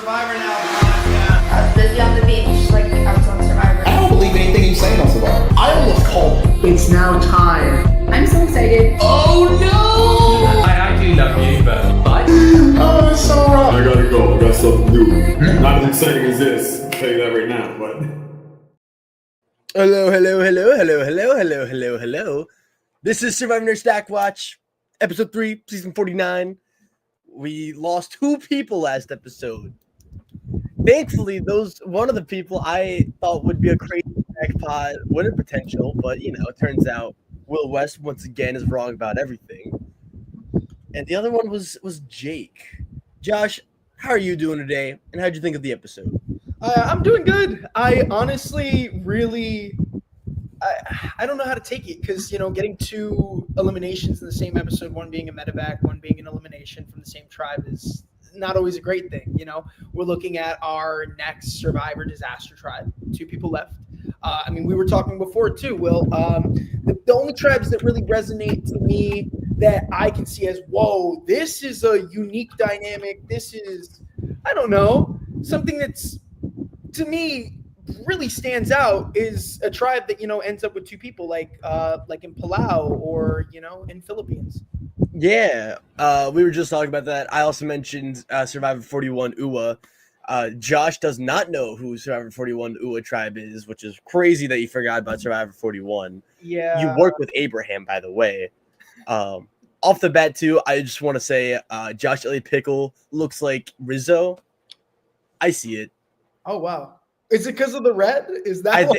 Survivor Now podcast. I was busy on the beach, like I was on Survivor. I don't believe anything you say on Survivor. I almost called it. It's now time. I'm so excited. Oh no! I actually love you, but Oh, it's so wrong. I gotta go. I got something to do. Not as exciting as this. I'll tell you that right now, but. Hello. This is Survivor StockWatch, episode 3, season 49. We lost 2 people last episode. Thankfully, one of the people I thought would be a crazy jackpot winner potential, but it turns out Will West once again is wrong about everything. And the other one was Jake. Josh, how are you doing today? And how'd you think of the episode? I'm doing good. I honestly really, I don't know how to take it because, getting 2 eliminations in the same episode, one being a medevac, one being an elimination from the same tribe is not always a great thing. We're looking at our next Survivor disaster tribe. 2 people left. We were talking before too, Will. The only tribes that really resonate to me that I can see as, whoa, this is a unique dynamic. This is, I don't know, something that's, to me, really stands out is a tribe that, ends up with 2 people like in Palau or, in Philippines. Yeah, we were just talking about that. I also mentioned Survivor 41 UWA. Josh does not know who Survivor 41 UWA tribe is, which is crazy that you forgot about Survivor 41. Yeah. You work with Abraham, by the way. Off the bat, too, I just want to say Josh Elliott Pickle looks like Rizzo. I see it. Oh, wow. Is it because of the red? Is that I why?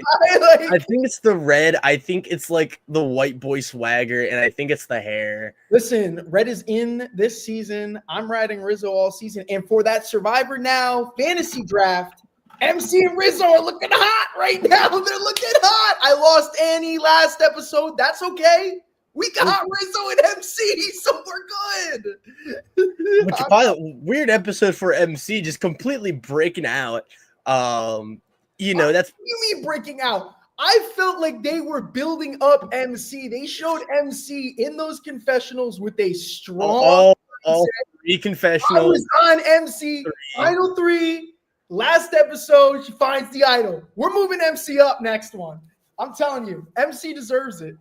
I think it's the red. I think it's like the white boy swagger, and I think it's the hair. Listen, red is in this season. I'm riding Rizzo all season. And for that Survivor Now fantasy draft, MC and Rizzo are looking hot right now. They're looking hot. I lost Annie last episode. That's okay. We got Rizzo and MC, so we're good. Which, by the weird episode for MC, just completely breaking out. That's what do you mean breaking out? I felt like they were building up MC. They showed MC in those confessionals with a strong all 3 confessionals. I was on MC. 3. Idol 3. Last episode, she finds the idol. We're moving MC up next one. I'm telling you, MC deserves it.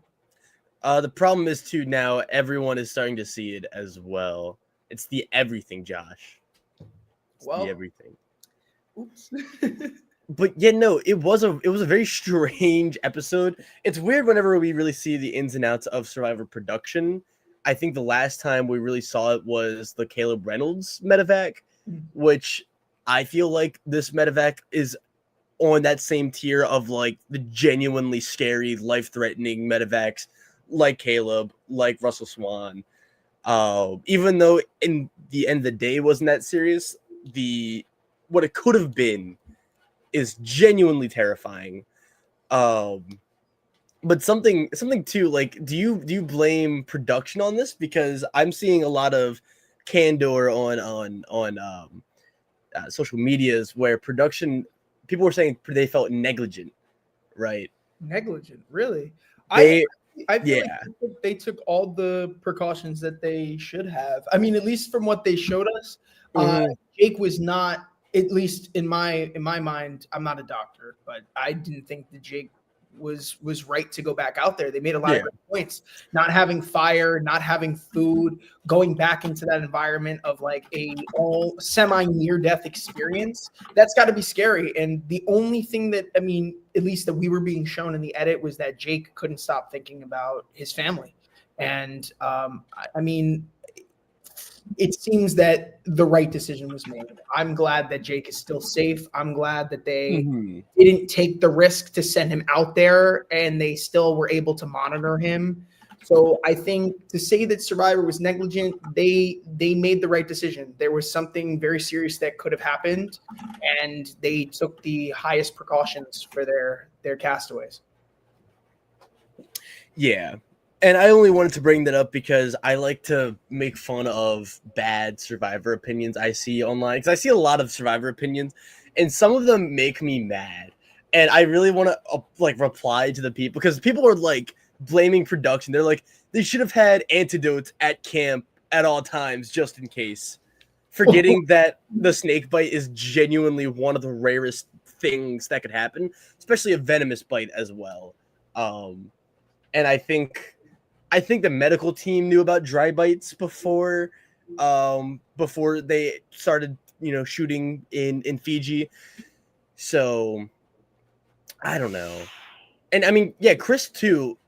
The problem is too now everyone is starting to see it as well. It's the everything, Josh. The everything. Oops. But yeah, no, it was a very strange episode. It's weird whenever we really see the ins and outs of Survivor production. I think the last time we really saw it was the Caleb Reynolds medevac, which I feel like this medevac is on that same tier of like the genuinely scary, life-threatening medevacs like Caleb, like Russell Swan. Even though in the end of the day it wasn't that serious, what it could have been is genuinely terrifying. But something too, like, do you blame production on this? Because I'm seeing a lot of candor on social medias where production people were saying they felt negligent, right? Negligent, really? I feel like they took all the precautions that they should have. At least from what they showed us, Jake was not. At least in my mind, I'm not a doctor, but I didn't think that Jake was right to go back out there. They made a lot of good points. Not having fire, not having food, going back into that environment of like a all semi-near-death experience. That's got to be scary. And the only thing that, at least that we were being shown in the edit was that Jake couldn't stop thinking about his family. And it seems that the right decision was made. I'm glad that Jake is still safe. I'm glad that they didn't take the risk to send him out there and they still were able to monitor him. So I think to say that Survivor was negligent, they made the right decision. There was something very serious that could have happened, and they took the highest precautions for their castaways. Yeah. And I only wanted to bring that up because I like to make fun of bad Survivor opinions I see online. Because I see a lot of Survivor opinions, and some of them make me mad. And I really want to reply to the people, because people are like blaming production. They're like, they should have had antidotes at camp at all times just in case. forgetting that the snake bite is genuinely one of the rarest things that could happen, especially a venomous bite as well. And I think the medical team knew about dry bites before they started, shooting in Fiji. So I don't know. And I mean, yeah, Chris too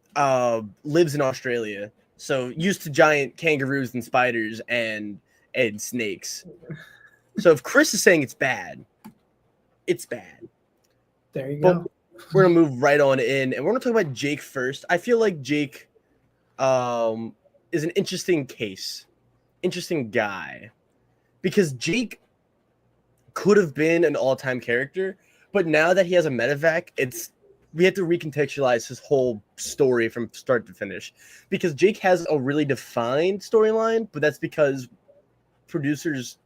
lives in Australia, so used to giant kangaroos and spiders and snakes. So if Chris is saying it's bad, it's bad. There you But go. we're gonna move right on in, and we're gonna talk about Jake first. I feel like Jake is an interesting case, interesting guy, because Jake could have been an all-time character, but now that he has a medevac, we have to recontextualize his whole story from start to finish, because Jake has a really defined storyline, but that's because producers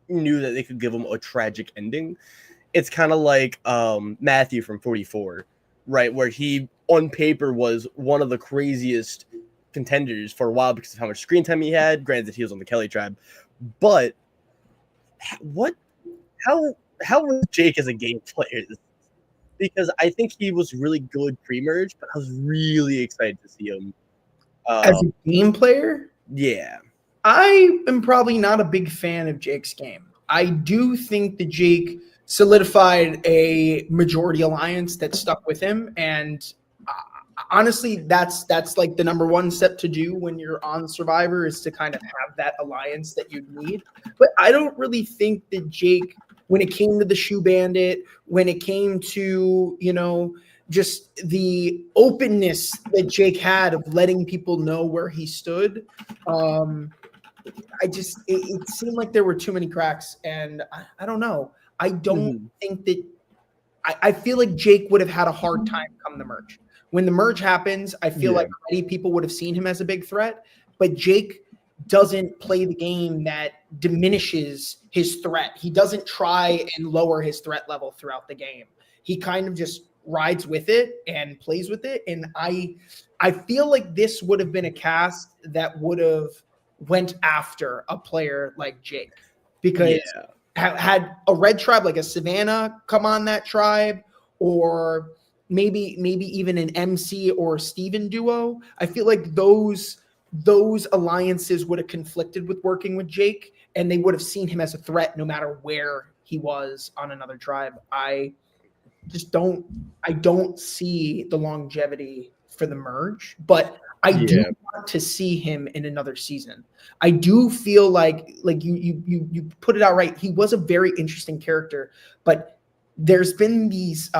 knew that they could give him a tragic ending. It's kind of like Matthew from 44, right? Where he, on paper, was one of the craziest contenders for a while because of how much screen time he had. Granted, he was on the Kelly tribe. But how was Jake as a game player? Because I think he was really good pre-merge, but I was really excited to see him. As a game player, Yeah. I am probably not a big fan of Jake's game. I do think that Jake solidified a majority alliance that stuck with him, and honestly, that's like the number one step to do when you're on Survivor, is to kind of have that alliance that you need. But I don't really think that Jake, when it came to the Shoe Bandit, when it came to, just the openness that Jake had of letting people know where he stood, it seemed like there were too many cracks, and I don't know. I don't think that I feel like Jake would have had a hard time come the merge. When the merge happens, I feel like already people would have seen him as a big threat, but Jake doesn't play the game that diminishes his threat. He doesn't try and lower his threat level throughout the game. He kind of just rides with it and plays with it. And I feel like this would have been a cast that would have went after a player like Jake, because had a red tribe like a Savannah come on that tribe, or maybe even an MC or a Steven duo, I feel like those alliances would have conflicted with working with Jake, and they would have seen him as a threat no matter where he was on another tribe. I don't see the longevity for the merge, but I do want to see him in another season. I do feel like you put it out right. He was a very interesting character, but there's been these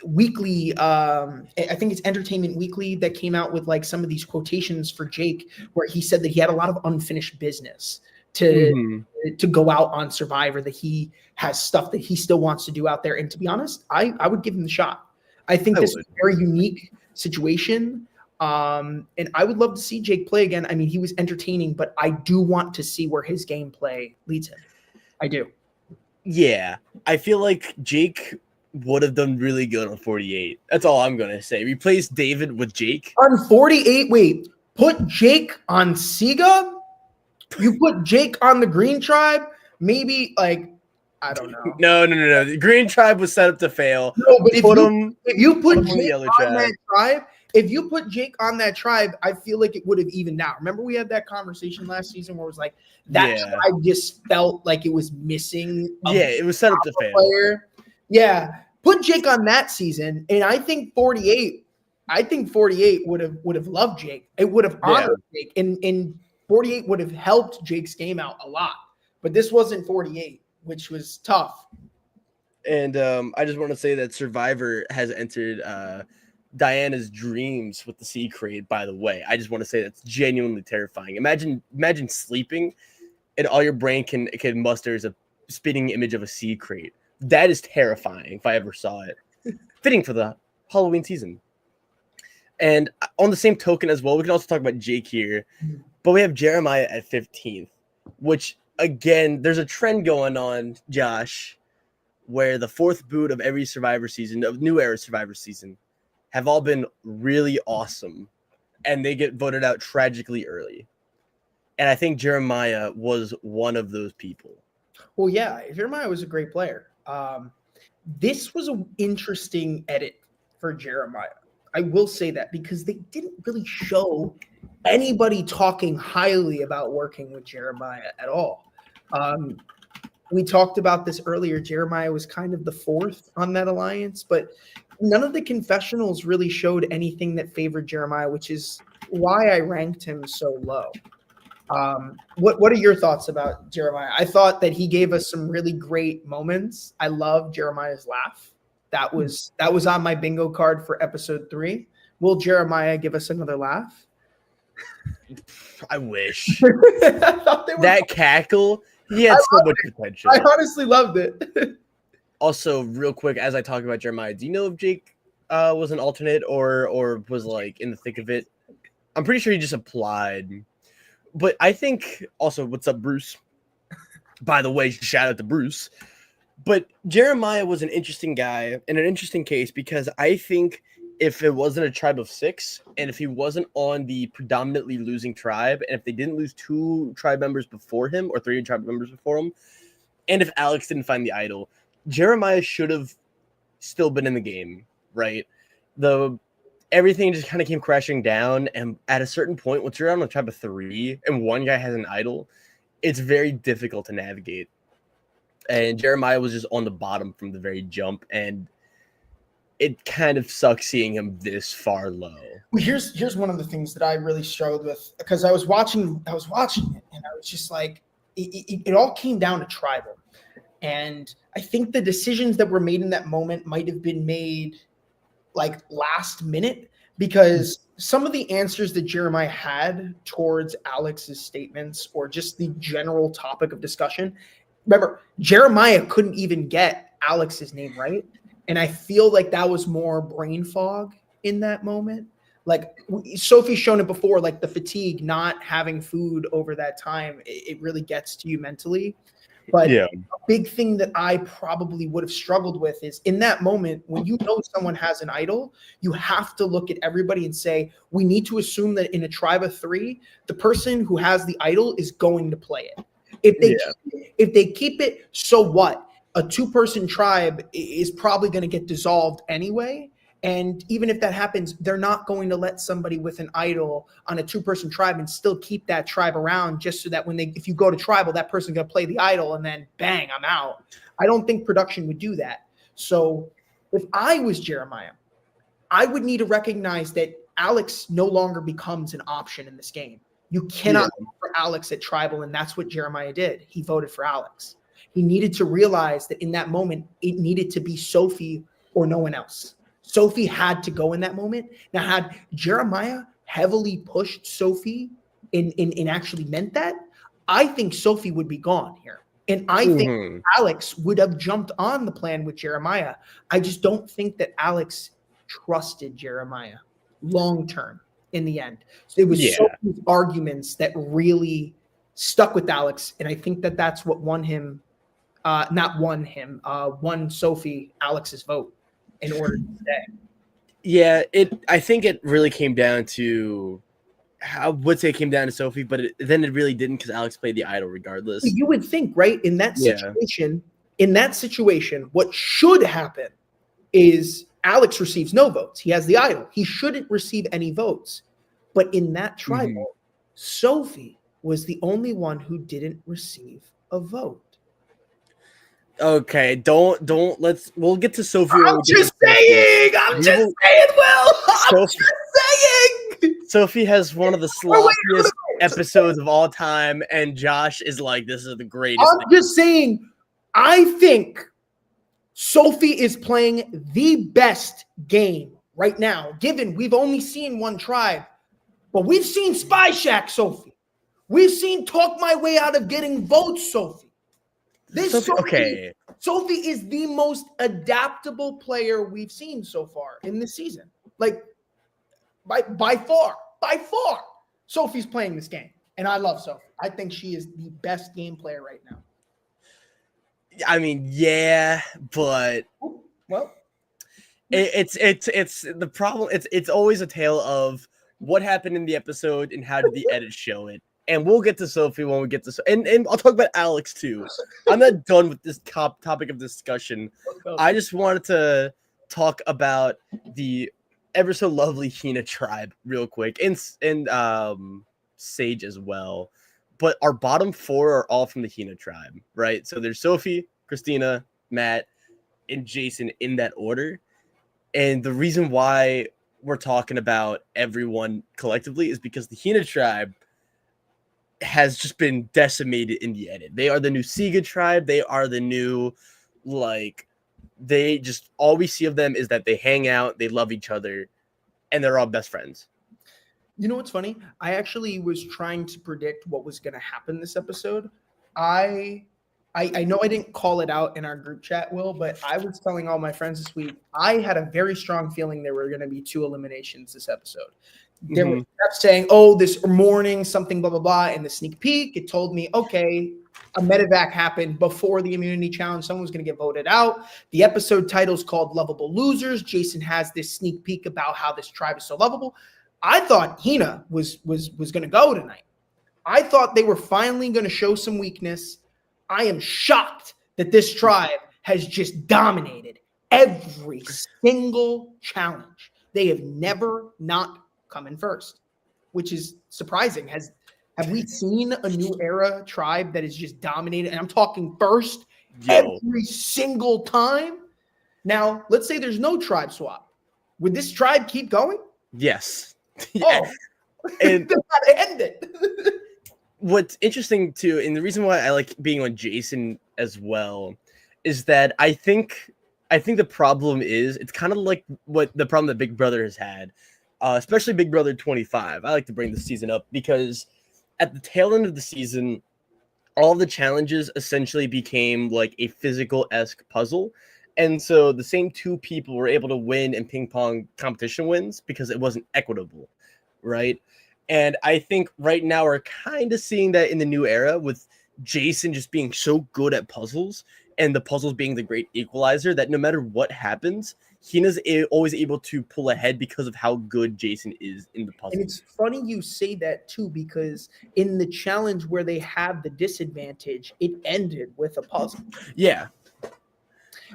weekly, I think it's Entertainment Weekly, that came out with like some of these quotations for Jake, where he said that he had a lot of unfinished business to go out on Survivor, that he has stuff that he still wants to do out there. And to be honest, I would give him the shot. I think this is a very unique situation. And I would love to see Jake play again. I mean, he was entertaining, but I do want to see where his gameplay leads him. I do. Yeah. I feel like Jake would have done really good on 48. That's all I'm going to say. Replace David with Jake. On 48, wait, put Jake on Sega? You put Jake on the Green Tribe? Maybe, like, I don't know. No. The Green Tribe was set up to fail. No, but if you put Jake Jake on that tribe, if you put Jake on that tribe, I feel like it would have evened out. Remember we had that conversation last season where it was like that tribe just felt like it was missing. It was set up to fail. Player. Yeah, put Jake on that season, and I think 48 would have loved Jake. It would have honored Jake, and 48 would have helped Jake's game out a lot. But this wasn't 48, which was tough. And I just want to say that Survivor has entered Diana's dreams with the sea crate, by the way. I just want to say that's genuinely terrifying. Imagine sleeping and all your brain can muster is a spitting image of a sea crate. That is terrifying if I ever saw it. Fitting for the Halloween season. And on the same token as well, we can also talk about Jake here, but we have Jeremiah at 15th, which, again, there's a trend going on, Josh, where the fourth boot of every Survivor season, of New Era Survivor season, have all been really awesome, and they get voted out tragically early. And I think Jeremiah was one of those people. Well, yeah, Jeremiah was a great player. This was an interesting edit for Jeremiah. I will say that because they didn't really show anybody talking highly about working with Jeremiah at all. We talked about this earlier. Jeremiah was kind of the fourth on that alliance, but none of the confessionals really showed anything that favored Jeremiah, which is why I ranked him so low. What are your thoughts about Jeremiah? I thought that he gave us some really great moments. I love Jeremiah's laugh. That was on my bingo card for episode 3. Will Jeremiah give us another laugh? I wish. I thought they were That cackle, he had so much potential. I honestly loved it. Also, real quick, as I talk about Jeremiah, do you know if Jake was an alternate or was like in the thick of it? I'm pretty sure he just applied. But I think also, what's up, Bruce? By the way, shout out to Bruce. But Jeremiah was an interesting guy and an interesting case because I think if it wasn't a tribe of 6 and if he wasn't on the predominantly losing tribe and if they didn't lose 2 tribe members before him or 3 tribe members before him, and if Alex didn't find the idol, Jeremiah should have still been in the game, right? Everything just kind of came crashing down, and at a certain point, once you're on a tribe of 3 and one guy has an idol, it's very difficult to navigate. And Jeremiah was just on the bottom from the very jump, and it kind of sucks seeing him this far low. Well, here's one of the things that I really struggled with because I was watching it, and I was just like, it all came down to tribal, and I think the decisions that were made in that moment might have been made like last minute because some of the answers that Jeremiah had towards Alex's statements or just the general topic of discussion. Remember, Jeremiah couldn't even get Alex's name right. And I feel like that was more brain fog in that moment. Like Sophie's shown it before, like the fatigue, not having food over that time, it really gets to you mentally. But a big thing that I probably would have struggled with is in that moment, when you know someone has an idol, you have to look at everybody and say, we need to assume that in a tribe of 3, the person who has the idol is going to play it. If they keep it, so what? A 2-person tribe is probably going to get dissolved anyway. And even if that happens, they're not going to let somebody with an idol on a 2-person tribe and still keep that tribe around just so that if you go to tribal, that person's going to play the idol and then bang, I'm out. I don't think production would do that. So if I was Jeremiah, I would need to recognize that Alex no longer becomes an option in this game. You cannot vote for Alex at tribal, and that's what Jeremiah did. He voted for Alex. He needed to realize that in that moment, it needed to be Sophie or no one else. Sophie had to go in that moment. Now, had Jeremiah heavily pushed Sophie and actually meant that, I think Sophie would be gone here. And I think Alex would have jumped on the plan with Jeremiah. I just don't think that Alex trusted Jeremiah long-term in the end. So it was Sophie's arguments that really stuck with Alex. And I think that that's what won Sophie Alex's vote in order to stay. Yeah, I think it really came down to I would say it came down to Sophie, but then it really didn't because Alex played the idol regardless. You would think, right? In that situation, what should happen is Alex receives no votes. He has the idol. He shouldn't receive any votes. But in that tribal, Sophie was the only one who didn't receive a vote. Okay, we'll get to Sophie. I'm just saying, Will. Sophie has one of the sloppiest episodes of all time, and Josh is like, this is the greatest. I'm just saying, I think Sophie is playing the best game right now, given we've only seen one tribe, but we've seen Spy Shack Sophie. We've seen Talk My Way Out of Getting Votes Sophie. Sophie is the most adaptable player we've seen so far in this season. Like, by far, Sophie's playing this game. And I love Sophie. I think she is the best game player right now. I mean, yeah, but well, it's the problem. It's always a tale of what happened in the episode and how did the edit show it. And we'll get to Sophie when we get to and I'll talk about Alex too. I'm not done with this topic of discussion. I just wanted to talk about the ever so lovely Hina tribe real quick, and Sage as well. But our bottom 4 are all from the Hina tribe, right? So there's Sophie, Christina, Matt, and Jason in that order. And the reason why we're talking about everyone collectively is because the Hina tribe has just been decimated in the edit. They are the new Siga tribe. They are the new, they just, all we see of them is that they hang out, they love each other, and they're all best friends. You know what's funny? I actually was trying to predict what was going to happen this episode. I know I didn't call it out in our group chat, Will, but I was telling all my friends this week, I had a very strong feeling there were going to be 2 eliminations this episode. They were saying, oh, this morning, something, blah, blah, blah. In the sneak peek, it told me, okay, a medevac happened before the immunity challenge. Someone was going to get voted out. The episode title is called Lovable Losers. Jason has this sneak peek about how this tribe is so lovable. I thought Hina was going to go tonight. I thought they were finally going to show some weakness. I am shocked that this tribe has just dominated every single challenge. They have never not come in first, which is surprising. Have we seen a new era tribe that is just dominated? And I'm talking first every single time. Now, let's say there's no tribe swap. Would this tribe keep going? Yes. Oh, and end it. What's interesting too, and the reason why I like being on Jason as well, is that I think the problem is it's kind of like what the problem that Big Brother has had, especially Big Brother 25. I like to bring the season up because at the tail end of the season, all the challenges essentially became like a physical-esque puzzle. And so the same 2 people were able to win in ping pong competition wins because it wasn't equitable, right? And I think right now we're kind of seeing that in the new era with Jason just being so good at puzzles and the puzzles being the great equalizer that no matter what happens, Hina's always able to pull ahead because of how good Jason is in the puzzles. And it's funny you say that too, because in the challenge where they have the disadvantage, it ended with a puzzle. Yeah.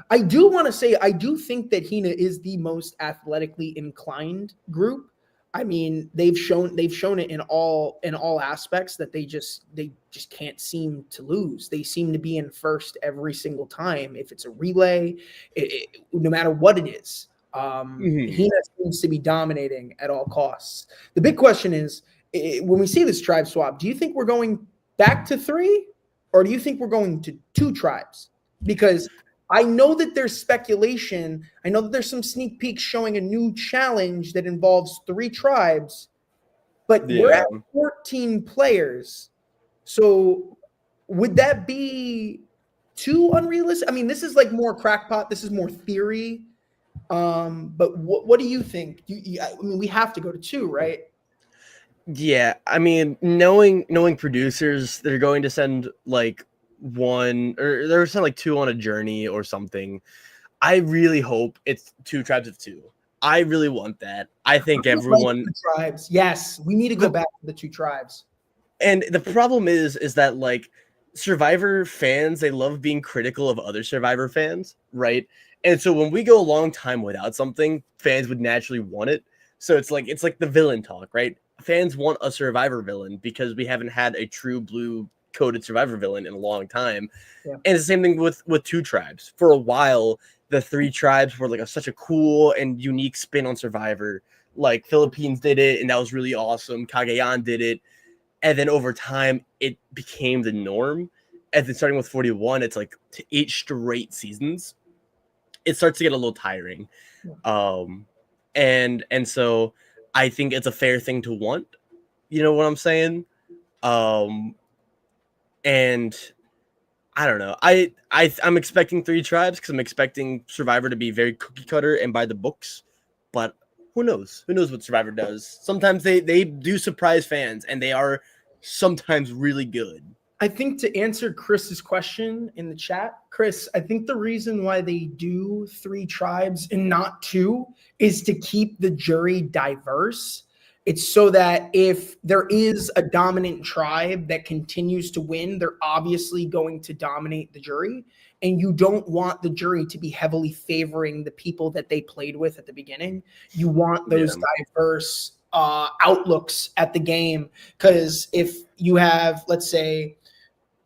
I do want to say, I do think that Hina is the most athletically inclined group. I mean, they've shown it in all aspects that they just can't seem to lose. They seem to be in first every single time. If it's a relay, no matter what it is, Hina seems to be dominating at all costs. The big question is, when we see this tribe swap, do you think we're going back to 3, or do you think we're going to 2 tribes? Because I know that there's speculation. I know that there's some sneak peeks showing a new challenge that involves 3 tribes, but we're at 14 players. So would that be too unrealistic? I mean, this is like more crackpot. This is more theory. But what do you think? I mean, we have to go to 2, right? Yeah. I mean, knowing producers, they're going to send like 1 or they're sending like 2 on a journey or something. I really hope it's 2 tribes of 2. I really want that. I think everyone tribes. Yes, we need to go back to the 2 tribes. And the problem is that like Survivor fans, they love being critical of other Survivor fans, right? And so when we go a long time without something, fans would naturally want it. So it's like the villain talk, right? Fans want a Survivor villain because we haven't had a true blue coded Survivor villain in a long time. Yeah. And it's the same thing with 2 tribes. For a while, the 3 tribes were like such a cool and unique spin on Survivor. Like Philippines did it, and that was really awesome. Cagayan did it. And then over time, it became the norm. And then starting with 41, it's like 8 straight seasons. It starts to get a little tiring. Yeah. And so I think it's a fair thing to want. You know what I'm saying? And I don't know. I'm expecting 3 tribes because I'm expecting Survivor to be very cookie cutter and by the books. But who knows? Who knows what Survivor does? Sometimes they do surprise fans, and they are sometimes really good. I think to answer Chris's question in the chat, Chris, I think the reason why they do 3 tribes and not 2 is to keep the jury diverse. It's so that if there is a dominant tribe that continues to win, they're obviously going to dominate the jury. And you don't want the jury to be heavily favoring the people that they played with at the beginning. You want those diverse outlooks at the game. Because if you have, let's say,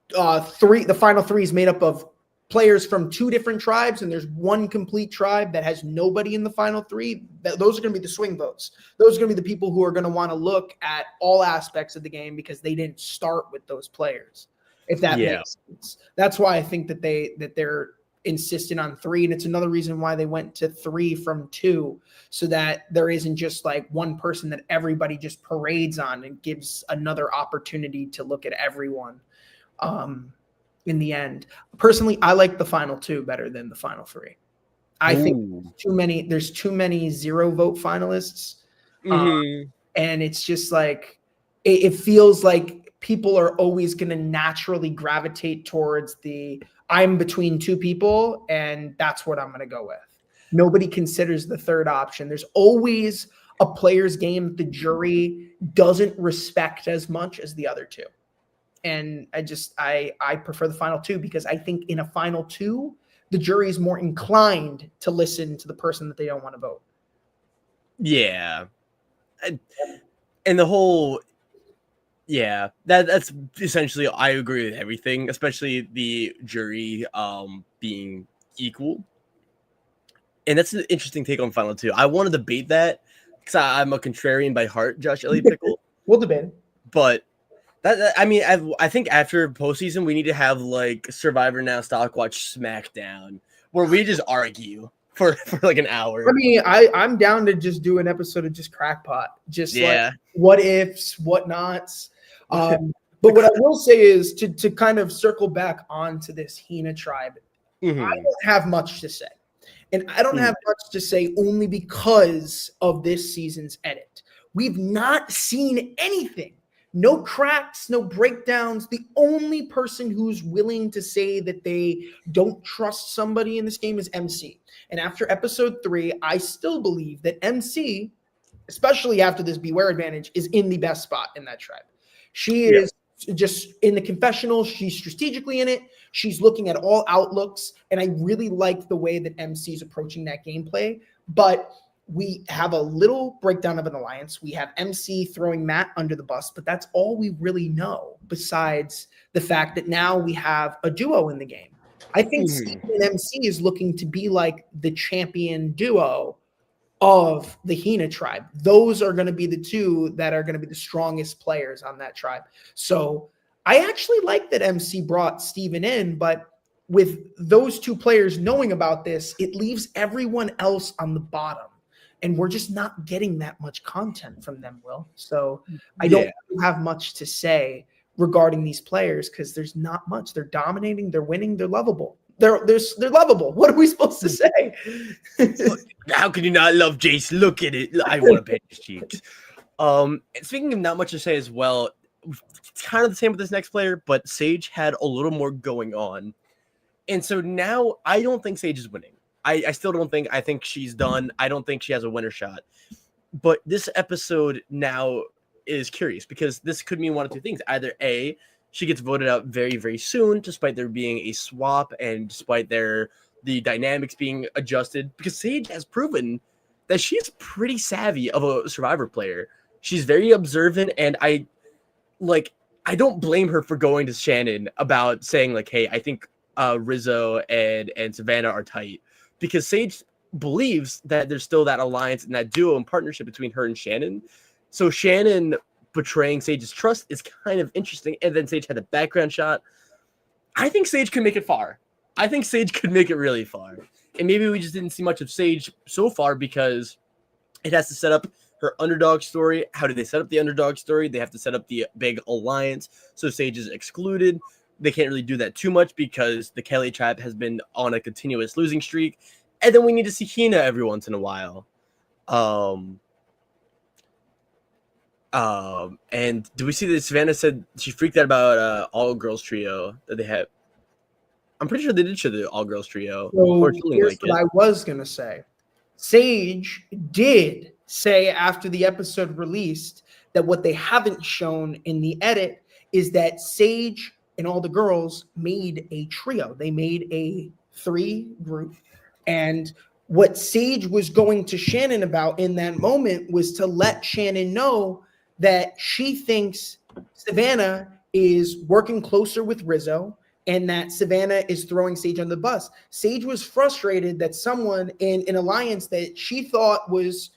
the final three is made up of players from two different tribes, and there's one complete tribe that has nobody in the final three, those are going to be the swing votes. Those are going to be the people who are going to want to look at all aspects of the game because they didn't start with those players, if that makes sense. That's why I think that they're insistent on 3, and it's another reason why they went to 3 from 2, so that there isn't just like one person that everybody just parades on and gives another opportunity to look at everyone. In the end, personally, I like the final 2 better than the final 3. I think there's too many 0 vote finalists. And it's just like, it feels like people are always going to naturally gravitate towards I'm between 2 people and that's what I'm going to go with. Nobody considers the third option. There's always a player's game the jury doesn't respect as much as the other 2. And I prefer the final 2 because I think in a final 2, the jury is more inclined to listen to the person that they don't want to vote. Yeah. And the whole, that's essentially, I agree with everything, especially the jury being equal. And that's an interesting take on final 2. I want to debate that because I'm a contrarian by heart, Josh Elliott Pickle. We'll debate it. But I think after postseason we need to have like Survivor Now, StockWatch, SmackDown, where we just argue for like an hour. I mean, I'm down to just do an episode of just crackpot, like what ifs, what nots. But what I will say is to kind of circle back onto this Hina tribe. I don't have much to say, and I don't have much to say only because of this season's edit. We've not seen anything. No cracks, no breakdowns. The only person who's willing to say that they don't trust somebody in this game is MC. And after episode 3, I still believe that MC, especially after this Beware advantage, is in the best spot in that tribe. She is just in the confessional. She's strategically in it. She's looking at all outlooks. And I really like the way that MC is approaching that gameplay. But we have a little breakdown of an alliance. We have MC throwing Matt under the bus, but that's all we really know besides the fact that now we have a duo in the game. I think Steve and MC is looking to be like the champion duo of the Hina tribe. Those are going to be the 2 that are going to be the strongest players on that tribe. So I actually like that MC brought Steven in, but with those 2 players knowing about this, it leaves everyone else on the bottom. And we're just not getting that much content from them, Will. So I don't have much to say regarding these players because there's not much. They're dominating. They're winning. They're lovable. They're lovable. What are we supposed to say? How can you not love Jace? Look at it. I want to pet his cheeks. Speaking of not much to say as well, it's kind of the same with this next player, but Sage had a little more going on. And so now I don't think Sage is winning. I still don't think. I think she's done. I don't think she has a winner shot. But this episode now is curious because this could mean one of 2 things. Either A, she gets voted out very, very soon, despite there being a swap and despite the dynamics being adjusted. Because Sage has proven that she's pretty savvy of a Survivor player. She's very observant, and I don't blame her for going to Shannon about saying like, "Hey, I think Rizzo and Savannah are tight." Because Sage believes that there's still that alliance and that duo and partnership between her and Shannon. So Shannon betraying Sage's trust is kind of interesting. And then Sage had a background shot. I think Sage could make it far. I think Sage could make it really far. And maybe we just didn't see much of Sage so far because it has to set up her underdog story. How do they set up the underdog story? They have to set up the big alliance. So Sage is excluded. They can't really do that too much because the Kelly tribe has been on a continuous losing streak. And then we need to see Hina every once in a while. And do we see that Savannah said she freaked out about all girls trio that they have? I'm pretty sure they did show the all girls trio. So here's what I was going to say. Sage did say after the episode released that what they haven't shown in the edit is that Sage and all the girls made a trio. They made a 3 group. And what Sage was going to Shannon about in that moment was to let Shannon know that she thinks Savannah is working closer with Rizzo and that Savannah is throwing Sage on the bus. Sage was frustrated that someone in an alliance that she thought was,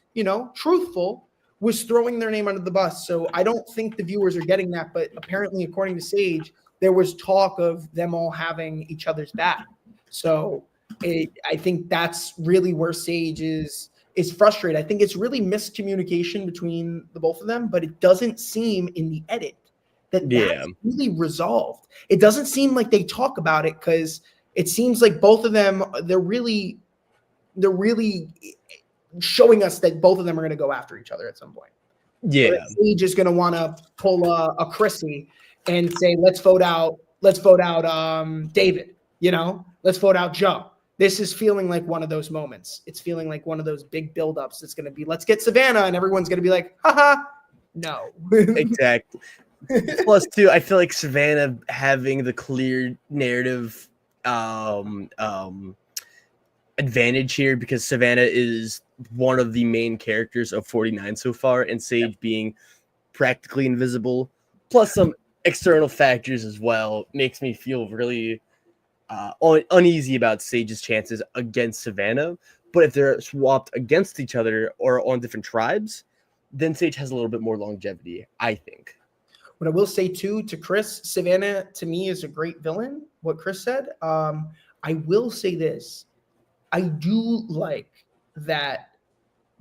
truthful, was throwing their name under the bus. So I don't think the viewers are getting that, but apparently, according to Sage, there was talk of them all having each other's back. So I think that's really where Sage is frustrated. I think it's really miscommunication between the both of them, but it doesn't seem in the edit that's really resolved. It doesn't seem like they talk about it because it seems like both of them, they're really showing us that both of them are going to go after each other at some point. Yeah. Sage is going to want to pull a Chrissy and say, let's vote out David, let's vote out Joe. This is feeling like one of those moments. It's feeling like one of those big buildups. It's going to be, let's get Savannah, and everyone's going to be like, haha, no. Exactly. Plus, too, I feel like Savannah having the clear narrative advantage here because Savannah is one of the main characters of 49 so far, and Sage being practically invisible, plus some external factors as well, makes me feel really uneasy about Sage's chances against Savannah. But if they're swapped against each other or on different tribes, then Sage has a little bit more longevity, I think. What I will say, too, to Chris, Savannah, to me, is a great villain, what Chris said. I will say this. I do like that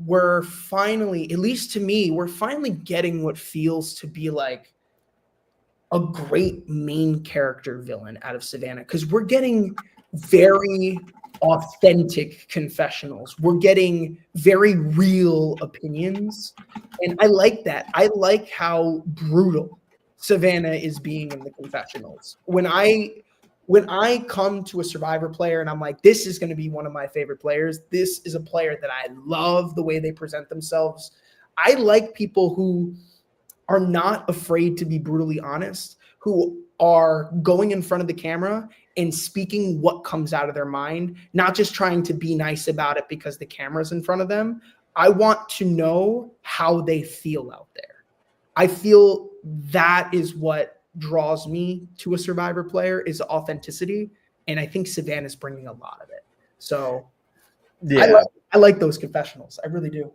we're finally, at least to me, we're finally getting what feels to be like a great main character villain out of Savannah, because we're getting very authentic confessionals. We're getting very real opinions. And I like that. I like how brutal Savannah is being in the confessionals. When I come to a Survivor player and I'm like, this is going to be one of my favorite players. This is a player that I love the way they present themselves. I like people who are not afraid to be brutally honest, who are going in front of the camera and speaking what comes out of their mind, not just trying to be nice about it because the camera's in front of them. I want to know how they feel out there. I feel that is what draws me to a Survivor player is authenticity. And I think Savannah's bringing a lot of it. So yeah, I like those confessionals. I really do.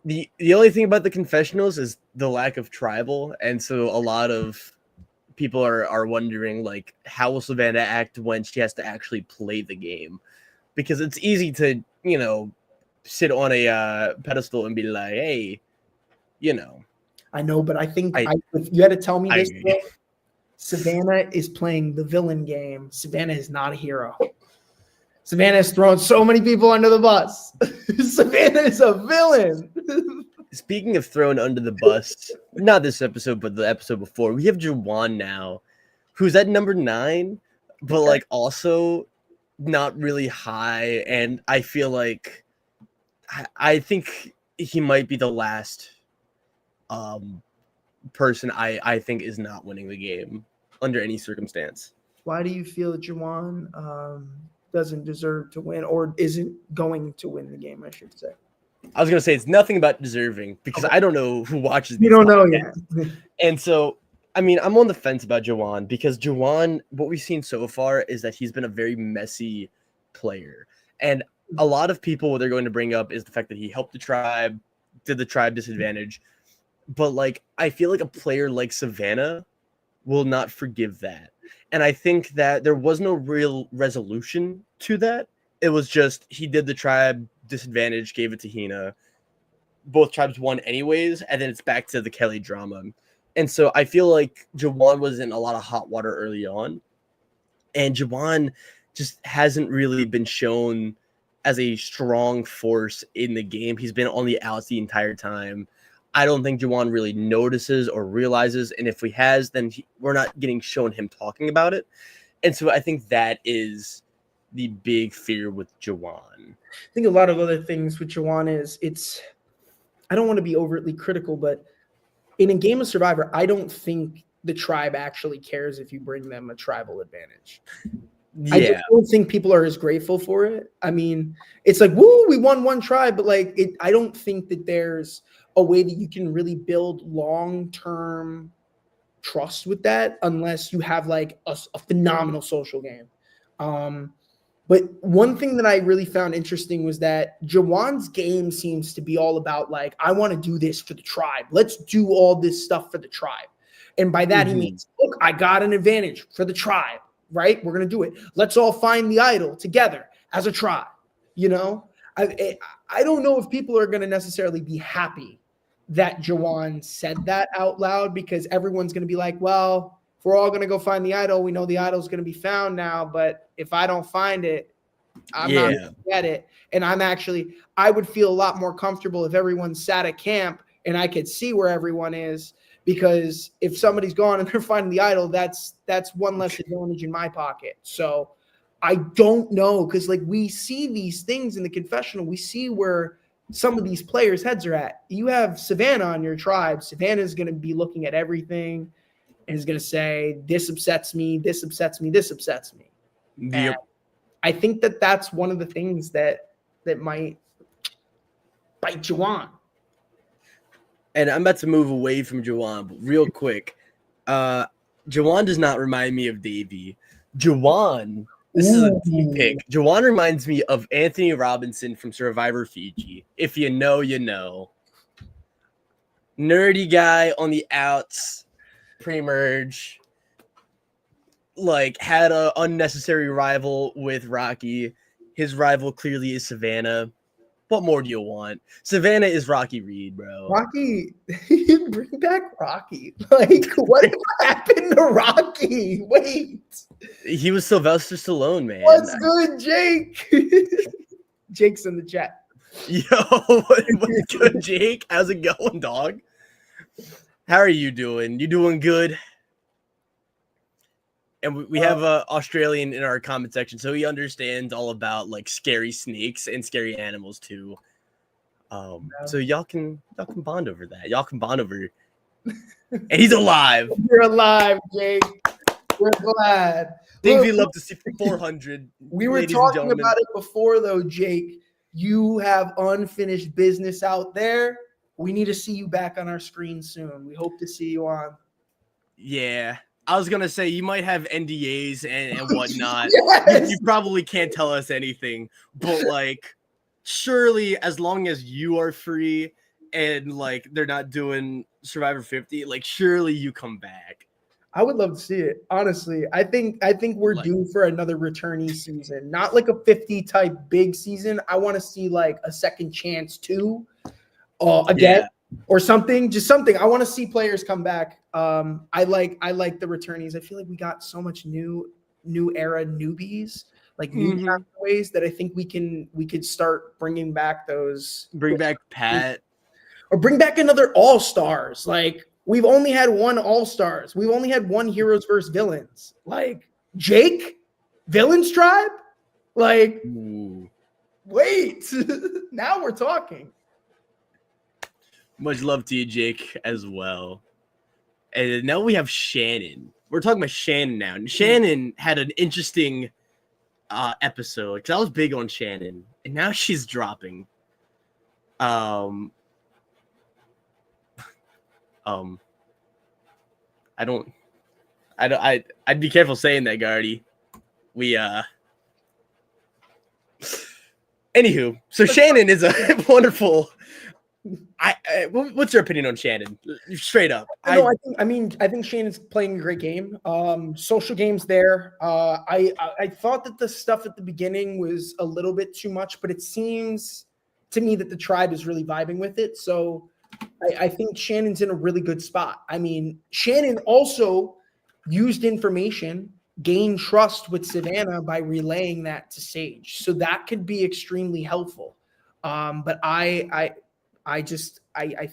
The only thing about the confessionals is the lack of tribal. And so a lot of people are wondering, like, how will Savannah act when she has to actually play the game? Because it's easy to, sit on a pedestal and be like, hey, I know, but I think if you had to tell me this, Savannah is playing the villain game. Savannah is not a hero. Savannah has thrown so many people under the bus. Savannah is a villain. Speaking of thrown under the bus, not this episode, but the episode before, we have Jawan now, who's at number 9, but like also not really high. And I feel like I think he might be the last person I think is not winning the game under any circumstance. Why do you feel that Jawan doesn't deserve to win or isn't going to win the game, I should say? I was going to say it's nothing about deserving because I don't know who watches these. You don't know yet. And so, I mean, I'm on the fence about Jawan because Jawan, what we've seen so far is that he's been a very messy player. And a lot of people, what they're going to bring up is the fact that he helped the tribe, did the tribe disadvantage. But like, I feel like a player like Savannah will not forgive that. And I think that there was no real resolution to that. It was just, he did the tribe disadvantage, gave it to Hina. Both tribes won anyways. And then it's back to the Kelly drama. And so I feel like Jawan was in a lot of hot water early on. And Jawan just hasn't really been shown as a strong force in the game. He's been on the outs the entire time. I don't think Jawan really notices or realizes. And if he has, then we're not getting shown him talking about it. And so I think that is the big fear with Jawan. I think a lot of other things with Jawan is I don't want to be overtly critical, but in a game of Survivor, I don't think the tribe actually cares if you bring them a tribal advantage. I just Yeah. don't think people are as grateful for it. I mean, it's like, woo, we won one tribe, but like, I don't think that there's a way that you can really build long-term trust with that unless you have like a phenomenal social game. But one thing that I really found interesting was that Jawan's game seems to be all about like, I want to do this for the tribe. Let's do all this stuff for the tribe. And by that, he means, look, I got an advantage for the tribe, right? We're going to do it. Let's all find the idol together as a tribe. You know, I don't know if people are going to necessarily be happy that Jawan said that out loud, because everyone's going to be like, well, if we're all going to go find the idol, we know the idol's going to be found now. But if I don't find it, I'm not going to get it. And I would feel a lot more comfortable if everyone sat at camp and I could see where everyone is, because if somebody's gone and they're finding the idol, that's one less advantage in my pocket. So I don't know, because like we see these things in the confessional, we see where some of these players' heads are at. You have Savannah on your tribe. Savannah is going to be looking at everything and is going to say, this upsets me, this upsets me, this upsets me. Yep. And I think that that's one of the things that might bite Jawan. And I'm about to move away from Jawan, but real quick. Jawan does not remind me of Davey. Jawan, this is a deep pick. Jawan reminds me of Anthony Robinson from Survivor Fiji. If you know, you know. Nerdy guy on the outs, pre-merge. Like, had an unnecessary rival with Rocky. His rival clearly is Savannah. What more do you want? Savannah is Rocky Reed, bro. Rocky, bring back Rocky. Like, what happened to Rocky? Wait. He was Sylvester Stallone, man. What's good, Jake? Jake's in the chat. Yo, what's good, Jake? How's it going, dog? How are you doing? You doing good? And we have an Australian in our comment section, so he understands all about like scary snakes and scary animals too. So y'all can bond over that. Y'all can bond over. And he's alive. You're alive, Jake. We're glad. Things we love to see for 400. We were talking about it before, though, Jake. You have unfinished business out there. We need to see you back on our screen soon. We hope to see you on. Yeah. I was going to say, you might have NDAs and whatnot. Yes! You probably can't tell us anything. But, like, surely as long as you are free and, like, they're not doing Survivor 50, like, surely you come back. I would love to see it. Honestly, I think we're due for another returnee season. Not like a 50 type big season. I want to see, like, a second chance too. Again. Yeah. Or something, just something. I want to see players come back. I like the returnees. I feel like we got so much new era newbies, like new ways that I think we could start bringing back those. Bring back Pat, or bring back another All Stars. Like, we've only had one All Stars. We've only had one Heroes versus Villains. Like, Jake, Villains Tribe. Like, wait, now we're talking. Much love to you, Jake, as well. And now we have Shannon. We're talking about Shannon now. And Shannon had an interesting episode, because I was big on Shannon, and now she's dropping. I'd be careful saying that, Gardy. Anywho, so Shannon is a wonderful. What's your opinion on Shannon? Straight up. I think Shannon's playing a great game. Social games there. I thought that the stuff at the beginning was a little bit too much, but it seems to me that the tribe is really vibing with it. So I think Shannon's in a really good spot. I mean, Shannon also used information, gained trust with Savannah by relaying that to Sage. So that could be extremely helpful. But I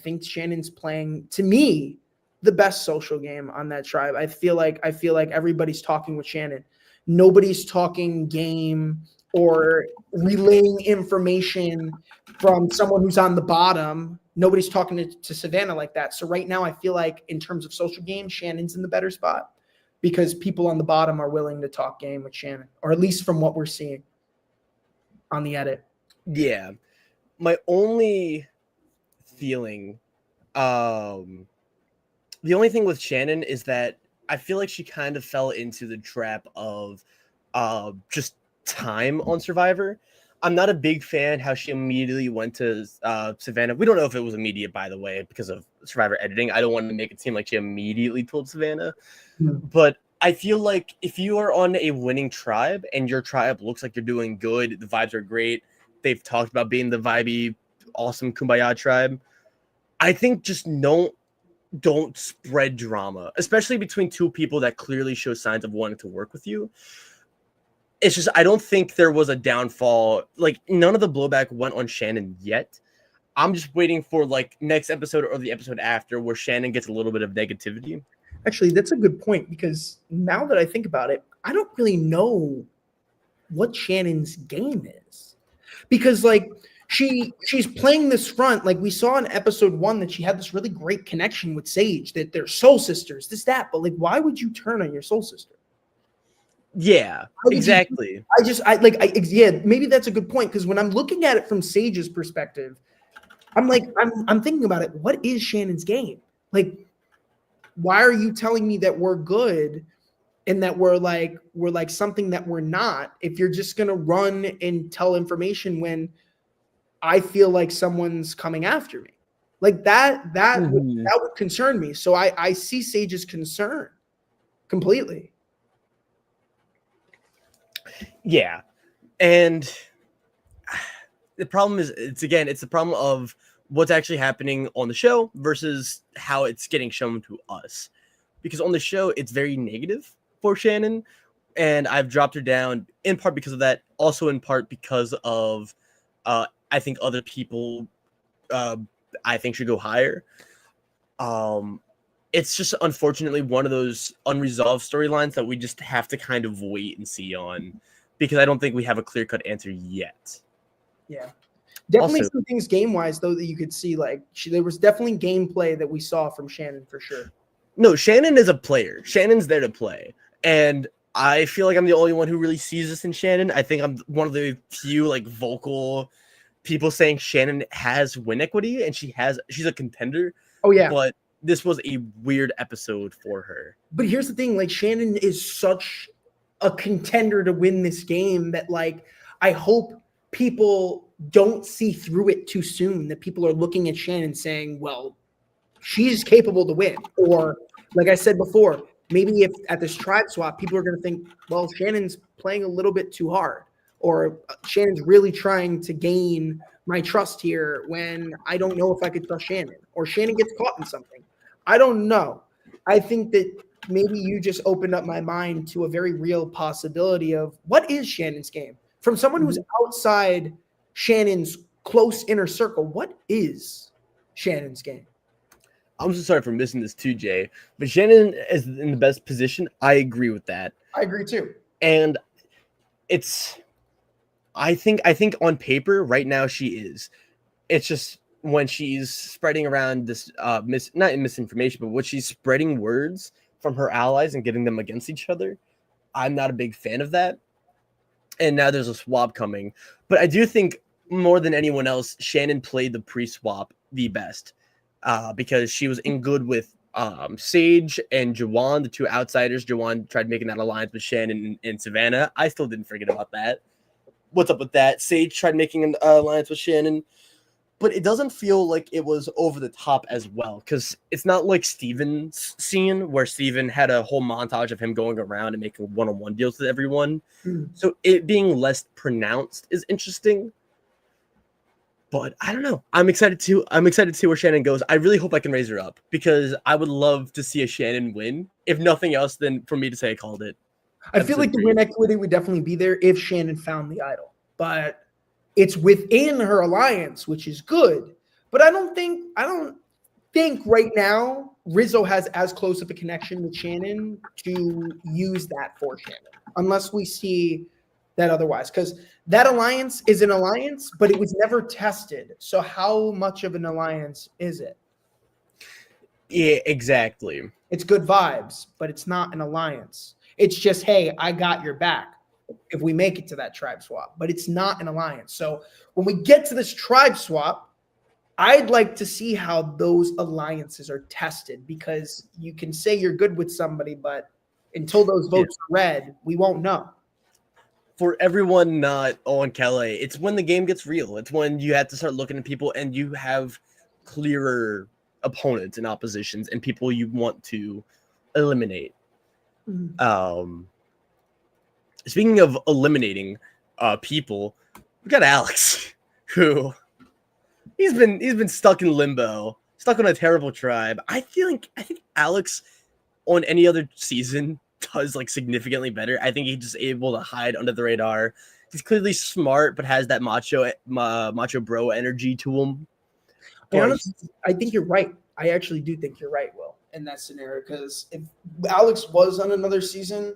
think Shannon's playing, to me, the best social game on that tribe. I feel like everybody's talking with Shannon. Nobody's talking game or relaying information from someone who's on the bottom. Nobody's talking to Savannah like that. So right now I feel like in terms of social games, Shannon's in the better spot because people on the bottom are willing to talk game with Shannon, or at least from what we're seeing on the edit. Yeah. My only feeling, the only thing with Shannon is that I feel like she kind of fell into the trap of just time on Survivor. I'm not a big fan how she immediately went to Savannah. We don't know if it was immediate, by the way, because of Survivor editing. I don't want to make it seem like she immediately told Savannah. But I feel like if you are on a winning tribe and your tribe looks like you're doing good, the vibes are great, they've talked about being the vibey, awesome Kumbaya tribe, I think just don't spread drama, especially between two people that clearly show signs of wanting to work with you. It's just, I don't think there was a downfall. Like, none of the blowback went on Shannon yet. I'm just waiting for, like, next episode or the episode after where Shannon gets a little bit of negativity. Actually, that's a good point because now that I think about it, I don't really know what Shannon's game is. Because, like, she's playing this front. Like, we saw in episode 1 that she had this really great connection with Sage, that they're soul sisters, this, that. But, like, why would you turn on your soul sister? Yeah, exactly. Yeah, maybe that's a good point because when I'm looking at it from Sage's perspective, I'm thinking about it. What is Shannon's game? Like, why are you telling me that we're good and that we're like something that we're not? If you're just gonna run and tell information when I feel like someone's coming after me, like that would concern me. So I see Sage's concern completely. Yeah. And the problem is, it's the problem of what's actually happening on the show versus how it's getting shown to us. Because on the show, it's very negative for Shannon. And I've dropped her down in part because of that. Also in part because of, I think other people, I think should go higher. It's just unfortunately one of those unresolved storylines that we just have to kind of wait and see on, because I don't think we have a clear-cut answer yet. Yeah. Definitely Also, some things game-wise, though, that you could see. Like, there was definitely gameplay that we saw from Shannon for sure. No, Shannon is a player. Shannon's there to play. And I feel like I'm the only one who really sees this in Shannon. I think I'm one of the few, like, vocal people saying Shannon has win equity and she's a contender. Oh, yeah. But this was a weird episode for her. But here's the thing, like, Shannon is such a contender to win this game that, like, I hope people don't see through it too soon, that people are looking at Shannon saying, well, she's capable to win. Or, like I said before, maybe if at this tribe swap, people are going to think, well, Shannon's playing a little bit too hard, or Shannon's really trying to gain my trust here when I don't know if I could trust Shannon, or Shannon gets caught in something. I don't know. I think that maybe you just opened up my mind to a very real possibility of what is Shannon's game? From someone who's outside Shannon's close inner circle, what is Shannon's game? I'm so sorry for missing this too, Jay. But Shannon is in the best position. I agree with that. I agree too. And I think on paper right now she is. It's just when she's spreading around this not misinformation, but when she's spreading words from her allies and getting them against each other, I'm not a big fan of that. And now there's a swap coming. But I do think more than anyone else, Shannon played the pre-swap the best. Because she was in good with Sage and Jawan, the two outsiders. Jawan tried making that alliance with Shannon and Savannah. I still didn't forget about that. What's up with that? Sage tried making an alliance with Shannon. But it doesn't feel like it was over the top as well, because it's not like Steven's scene where Steven had a whole montage of him going around and making one-on-one deals with everyone. So it being less pronounced is interesting. But I don't know. I'm excited to see where Shannon goes. I really hope I can raise her up, because I would love to see a Shannon win. If nothing else, then for me to say I called it. I feel like the win equity would definitely be there if Shannon found the idol. But it's within her alliance, which is good. But I don't think right now Rizzo has as close of a connection with Shannon to use that for Shannon, unless we see that otherwise, because that alliance is an alliance, but it was never tested. So how much of an alliance is it? Yeah, exactly. It's good vibes, but it's not an alliance. It's just, hey, I got your back if we make it to that tribe swap, but it's not an alliance. So when we get to this tribe swap, I'd like to see how those alliances are tested, because you can say you're good with somebody, but until those votes are read, we won't know. For everyone not on Kelly, it's when the game gets real. It's when you have to start looking at people and you have clearer opponents and oppositions and people you want to eliminate. Speaking of eliminating people, we got Alex, who he's been stuck in limbo, stuck on a terrible tribe. I think Alex on any other season does like significantly better. I think he's just able to hide under the radar. He's clearly smart, but has that macho bro energy to him. Honestly, I think you're right. I actually do think you're right, Will, in that scenario, because if Alex was on another season,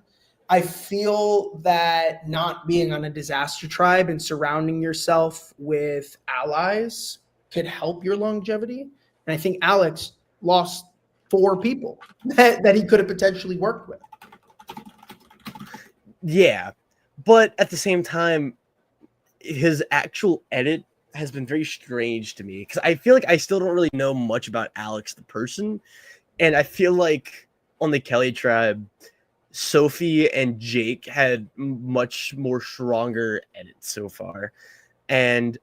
I feel that not being on a disaster tribe and surrounding yourself with allies could help your longevity. And I think Alex lost 4 people that he could have potentially worked with. Yeah, but at the same time, his actual edit has been very strange to me, because I feel like I still don't really know much about Alex the person, and I feel like on the Kelly tribe, Sophie and Jake had much more stronger edits so far, and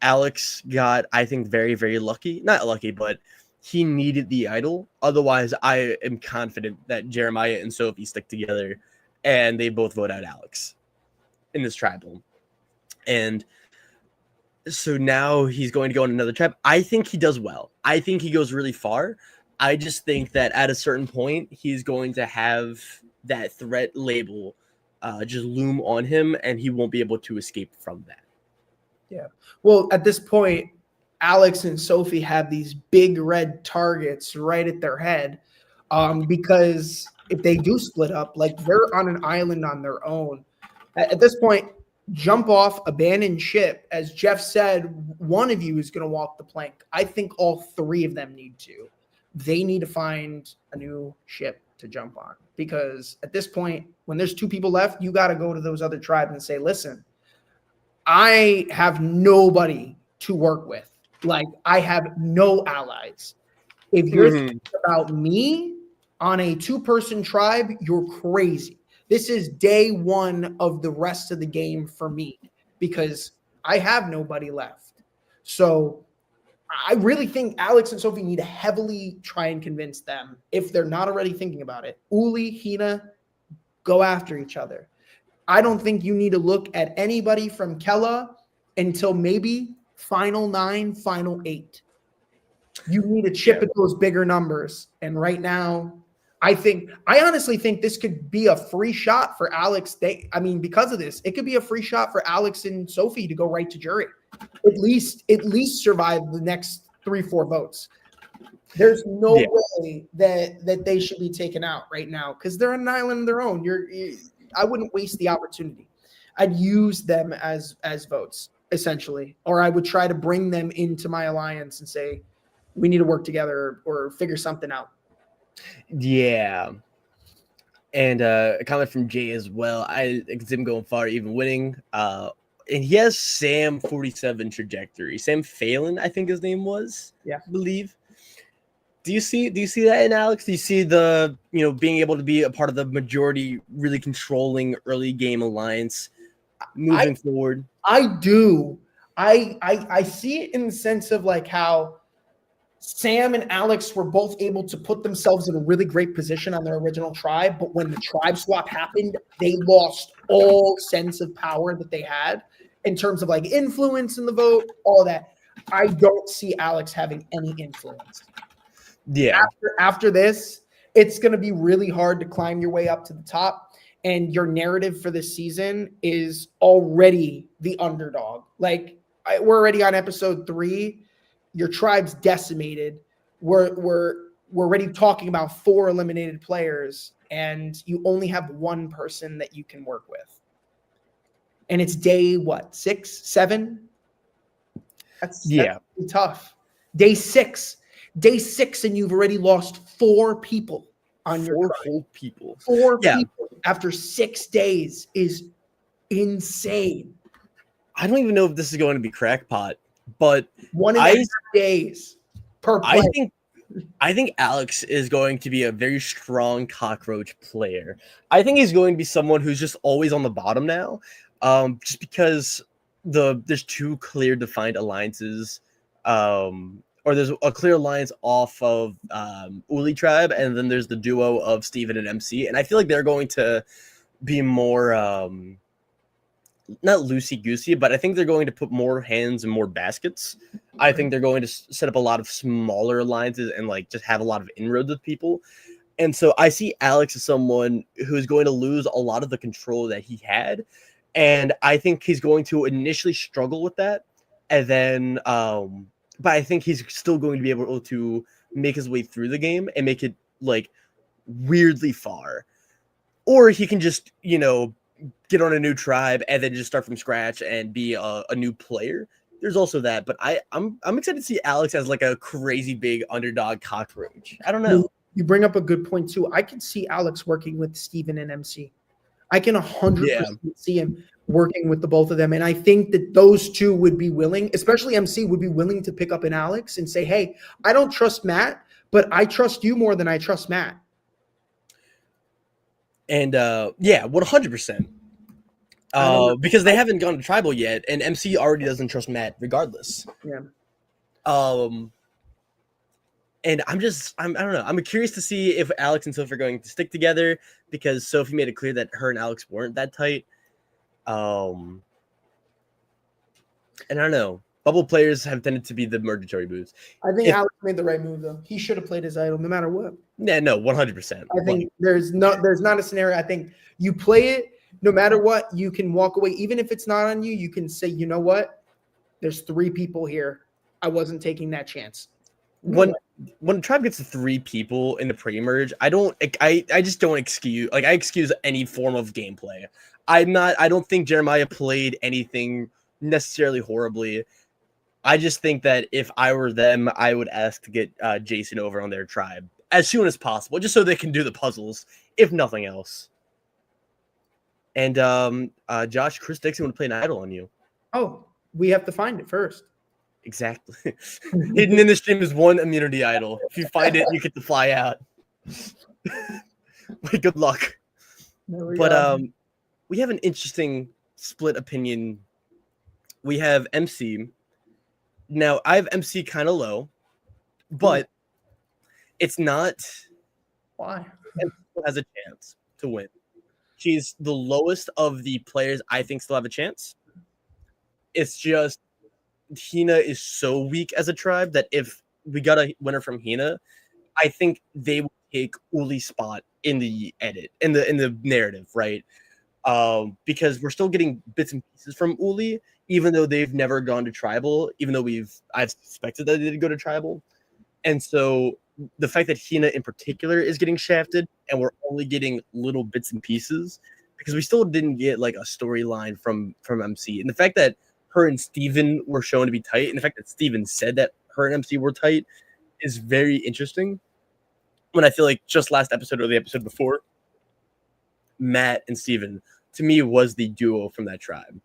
Alex got, I think, very, very lucky. Not lucky, but he needed the idol. Otherwise, I am confident that Jeremiah and Sophie stick together and they both vote out Alex in this tribal. And so now he's going to go on another tribe. I think he does well. I think he goes really far. I just think that at a certain point, he's going to have that threat label just loom on him, and he won't be able to escape from that. Yeah. Well, at this point, Alex and Sophie have these big red targets right at their head, because if they do split up, like they're on an island on their own. At this point, jump off, abandon ship. As Jeff said, one of you is going to walk the plank. I think all 3 of them need to. They need to find a new ship to jump on, because at this point, when there's 2 people left, you got to go to those other tribes and say, listen, I have nobody to work with. Like, I have no allies. If you're thinking about me on a 2-person tribe, you're crazy. This is day 1 of the rest of the game for me, because I have nobody left. So I really think Alex and Sophie need to heavily try and convince them, if they're not already thinking about it. Uli, Hina, go after each other. I don't think you need to look at anybody from Kella until maybe final 9, final 8. You need to chip at those bigger numbers. And right now, I honestly think this could be a free shot for Alex. Because of this, it could be a free shot for Alex and Sophie to go right to jury. At least survive the next 3-4 votes. There's no way that they should be taken out right now, because they're on an island of their own. I wouldn't waste the opportunity. I'd use them as votes, essentially, or I would try to bring them into my alliance and say, we need to work together or figure something out. Yeah. And a comment from Jay as well. I can see him going far, even winning. And he has Sam 47 trajectory. Sam Phelan, I think his name was. Yeah. I believe. Do you see that in Alex? Do you see the, being able to be a part of the majority, really controlling early game alliance moving forward? I do. I see it in the sense of like how Sam and Alex were both able to put themselves in a really great position on their original tribe, but when the tribe swap happened, they lost all sense of power that they had in terms of like influence in the vote, all that. I don't see Alex having any influence. Yeah. After this, it's going to be really hard to climb your way up to the top, and your narrative for this season is already the underdog. Like, we're already on episode 3. Your tribe's decimated. We're already talking about 4 eliminated players, and you only have 1 person that you can work with. and it's day what, 6, 7? That's tough. Day 6, and you've already lost 4 people on your 4 tribe. whole people. 4 Yeah. people after 6 days is insane. I don't even know if this is going to be crackpot, but 1.5 days per player. I think Alex is going to be a very strong cockroach player. I think he's going to be someone who's just always on the bottom now, just because there's 2 clear defined alliances, or there's a clear alliance off of Uli tribe, and then there's the duo of Steven and MC, and I feel like they're going to be more not loosey-goosey, but I think they're going to put more hands in more baskets. I think they're going to set up a lot of smaller alliances and like just have a lot of inroads with people. And so I see Alex as someone who's going to lose a lot of the control that he had. And I think he's going to initially struggle with that. And then, but I think he's still going to be able to make his way through the game and make it like weirdly far. Or he can just, get on a new tribe and then just start from scratch and be a new player. There's also that, but I'm excited to see Alex as like a crazy big underdog cockroach. I don't know. You bring up a good point too. I can see Alex working with Steven and MC. I can 100% see him working with the both of them. And I think that those 2 would be willing, especially MC would be willing to pick up an Alex and say, hey, I don't trust Matt, but I trust you more than I trust Matt. And 100%. Because they haven't gone to tribal yet, and MC already doesn't trust Matt regardless. Yeah. And I don't know. I'm curious to see if Alex and Sophie are going to stick together, because Sophie made it clear that her and Alex weren't that tight. And I don't know. Bubble players have tended to be the mandatory moves. I think Alex made the right move though. He should have played his idol no matter what. Yeah, no, 100%. I think there's not a scenario. I think you play it no matter what. You can walk away, even if it's not on you. You can say, you know what? There's 3 people here. I wasn't taking that chance. When a tribe gets to 3 people in the pre-merge, I just don't excuse I excuse any form of gameplay. I don't think Jeremiah played anything necessarily horribly. I just think that if I were them, I would ask to get Jason over on their tribe as soon as possible, just so they can do the puzzles, if nothing else. And Josh, Chris Dixon would play an idol on you. Oh, we have to find it first. Exactly. Hidden in the stream is 1 immunity idol. If you find it, you get to fly out. Good luck. But we have an interesting split opinion. We have MC. Now, I have MC kind of low, but it's not. Why? MC has a chance to win. She's the lowest of the players I think still have a chance. It's just Hina is so weak as a tribe that if we got a winner from Hina, I think they would take Uli's spot in the edit, in the narrative, right? Because we're still getting bits and pieces from Uli, even though they've never gone to tribal, even though I've suspected that they did go to tribal. And so the fact that Hina in particular is getting shafted and we're only getting little bits and pieces, because we still didn't get like a storyline from MC. And the fact that her and Steven were shown to be tight, and the fact that Steven said that her and MC were tight is very interesting. When I feel like just last episode or the episode before, Matt and Steven, to me, was the duo from that tribe.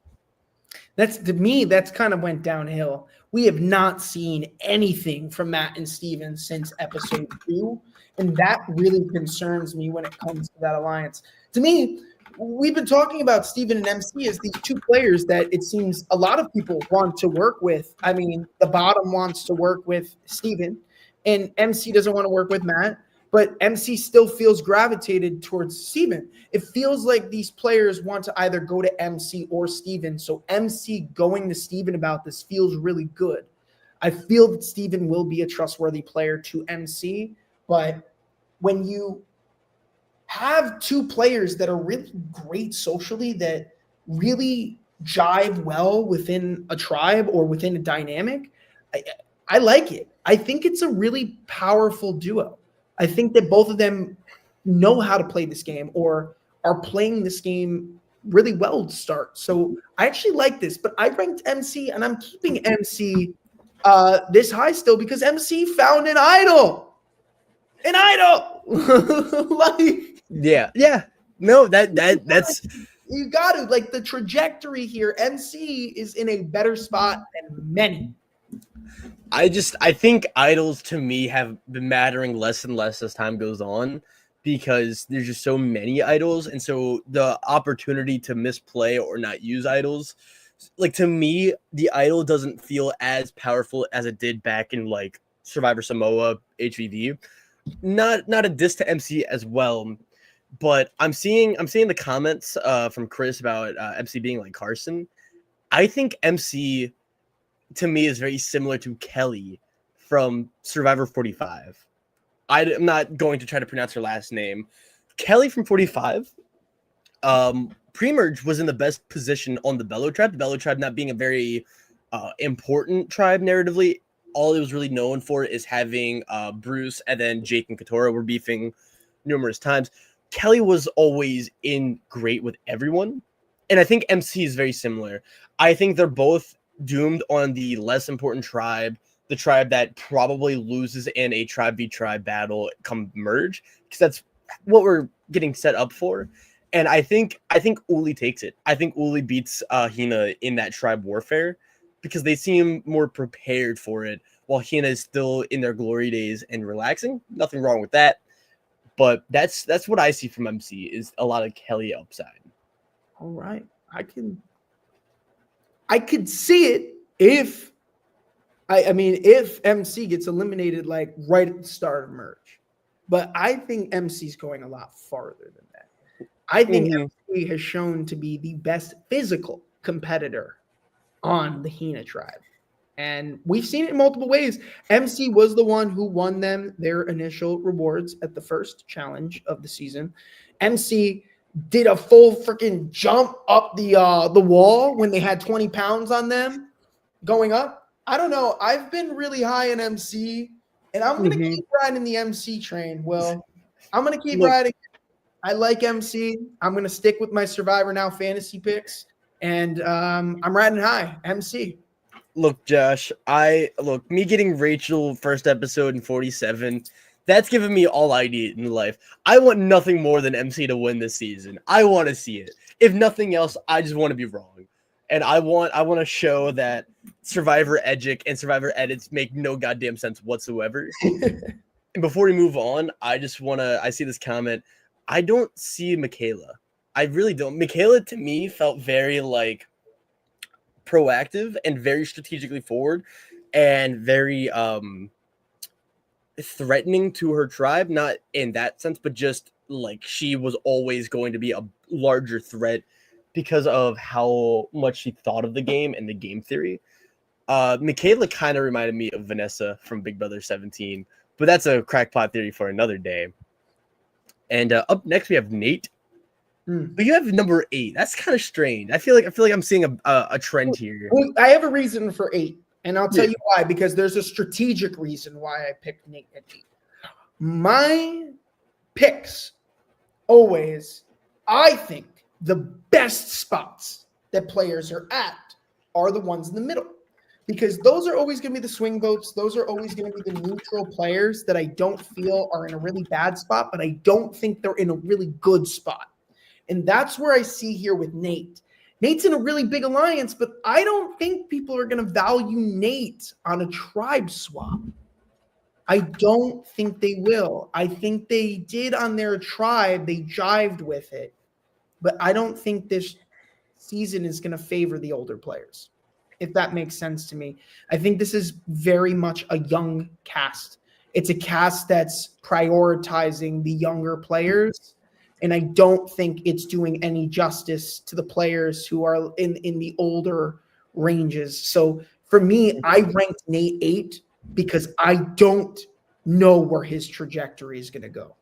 To me, that's kind of went downhill. We have not seen anything from Matt and Steven since episode 2, and that really concerns me when it comes to that alliance. To me, we've been talking about Steven and MC as these 2 players that it seems a lot of people want to work with. I mean, the bottom wants to work with Steven, and MC doesn't want to work with Matt. But MC still feels gravitated towards Steven. It feels like these players want to either go to MC or Steven. So MC going to Steven about this feels really good. I feel that Steven will be a trustworthy player to MC. But when you have 2 players that are really great socially, that really jive well within a tribe or within a dynamic, I like it. I think it's a really powerful duo. I think that both of them know how to play this game or are playing this game really well to start. So I actually like this, but I ranked MC and I'm keeping MC this high still because MC found an idol. An idol. Like Yeah. No, that's you got to like the trajectory here. MC is in a better spot than many. I think idols to me have been mattering less and less as time goes on because there's just so many idols, and so the opportunity to misplay or not use idols, like to me, the idol doesn't feel as powerful as it did back in like Survivor Samoa, HVV. Not a diss to MC as well, but I'm seeing the comments from Chris about MC being like Carson. I think MC to me is very similar to Kelly from Survivor 45. I'm not going to try to pronounce her last name. Kelly from 45 pre-merge was in the best position on the Bello tribe. The Bello tribe not being a very important tribe narratively. All it was really known for is having Bruce and then Jake and Katora were beefing numerous times. Kelly was always in great with everyone. And I think MC is very similar. I think they're both doomed on the less important tribe, the tribe that probably loses in a tribe v tribe battle come merge, because that's what we're getting set up for. And I think Uli takes it. I think Uli beats Hina in that tribe warfare because they seem more prepared for it, while Hina is still in their glory days and relaxing. Nothing wrong with that, but that's what I see from MC is a lot of Kelly upside. All right, I could see it if if MC gets eliminated like right at the start of merge, but I think MC's going a lot farther than that. I think MC has shown to be the best physical competitor on the Hina tribe, and we've seen it in multiple ways. MC was the one who won them their initial rewards at the first challenge of the season. MC did a full freaking jump up the wall when they had 20 pounds on them going up. I don't know. I've been really high in MC, and I'm going to keep riding the MC train. Well, I'm going to keep riding. I like MC. I'm going to stick with my Survivor Now fantasy picks, and I'm riding high, MC. Look, Josh, me getting Rachel first episode in 47, that's given me all I need in life. I want nothing more than MC to win this season. I want to see it. If nothing else, I just want to be wrong. And I want to show that Survivor Edgic and Survivor Edits make no goddamn sense whatsoever. And before we move on, I see this comment. I don't see Michaela. I really don't. Michaela, to me, felt very, like, proactive and very strategically forward and very threatening to her tribe, not in that sense, but just like she was always going to be a larger threat because of how much she thought of the game and the game theory. Michaela kind of reminded me of Vanessa from Big Brother 17, but that's a crackpot theory for another day. And up next we have Nate. But you have number 8. That's kind of strange. I feel like I'm seeing a trend here. Well, I have a reason for 8. And I'll tell you why, because there's a strategic reason why I picked Nate at 8. My picks always, I think the best spots that players are at are the ones in the middle, because those are always going to be the swing votes. Those are always going to be the neutral players that I don't feel are in a really bad spot, but I don't think they're in a really good spot. And that's where I see here with Nate. Nate's in a really big alliance, but I don't think people are going to value Nate on a tribe swap. I don't think they will. I think they did on their tribe. They jived with it. But I don't think this season is going to favor the older players, if that makes sense to me. I think this is very much a young cast. It's a cast that's prioritizing the younger players. And I don't think it's doing any justice to the players who are in the older ranges. So for me, I ranked Nate 8 because I don't know where his trajectory is going to go.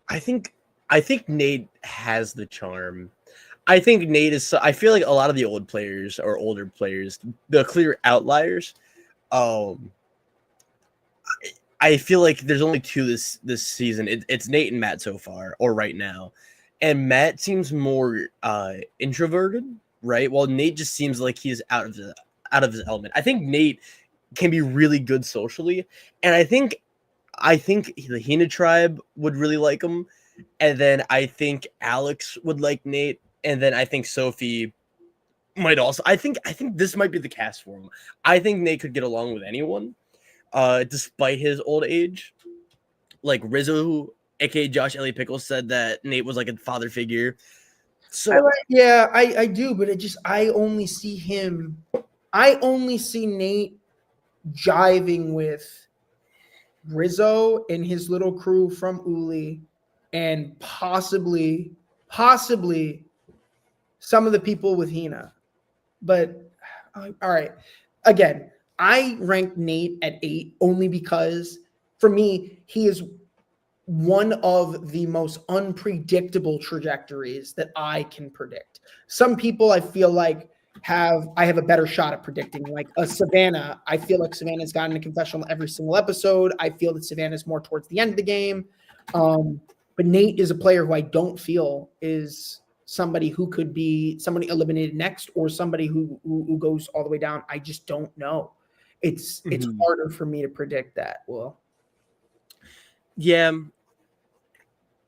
I think Nate has the charm. I think Nate is. I feel like a lot of the older players, the clear outliers. I feel like there's only 2 this season. It's Nate and Matt so far, or right now. and Matt seems more introverted, right? While Nate just seems like he's out of his element. I think Nate can be really good socially, and I think the Hina tribe would really like him, and then I think Alex would like Nate, and then I think Sophie might also. I think this might be the cast for him. I think Nate could get along with anyone, despite his old age. Like Rizzo, aka Josh Elliott Pickles, said that Nate was like a father figure. So I do, but I only see him. I only see Nate jiving with Rizzo and his little crew from Uli, and possibly some of the people with Hina. But all right, again, I ranked Nate at 8 only because for me he is one of the most unpredictable trajectories that I can predict. Some people I feel like I have a better shot at predicting, like a Savannah. I feel like Savannah's gotten a confessional every single episode. I feel that Savannah's more towards the end of the game. But Nate is a player who I don't feel is somebody who could be somebody eliminated next or somebody who goes all the way down. I just don't know. It's harder for me to predict that. Well, yeah,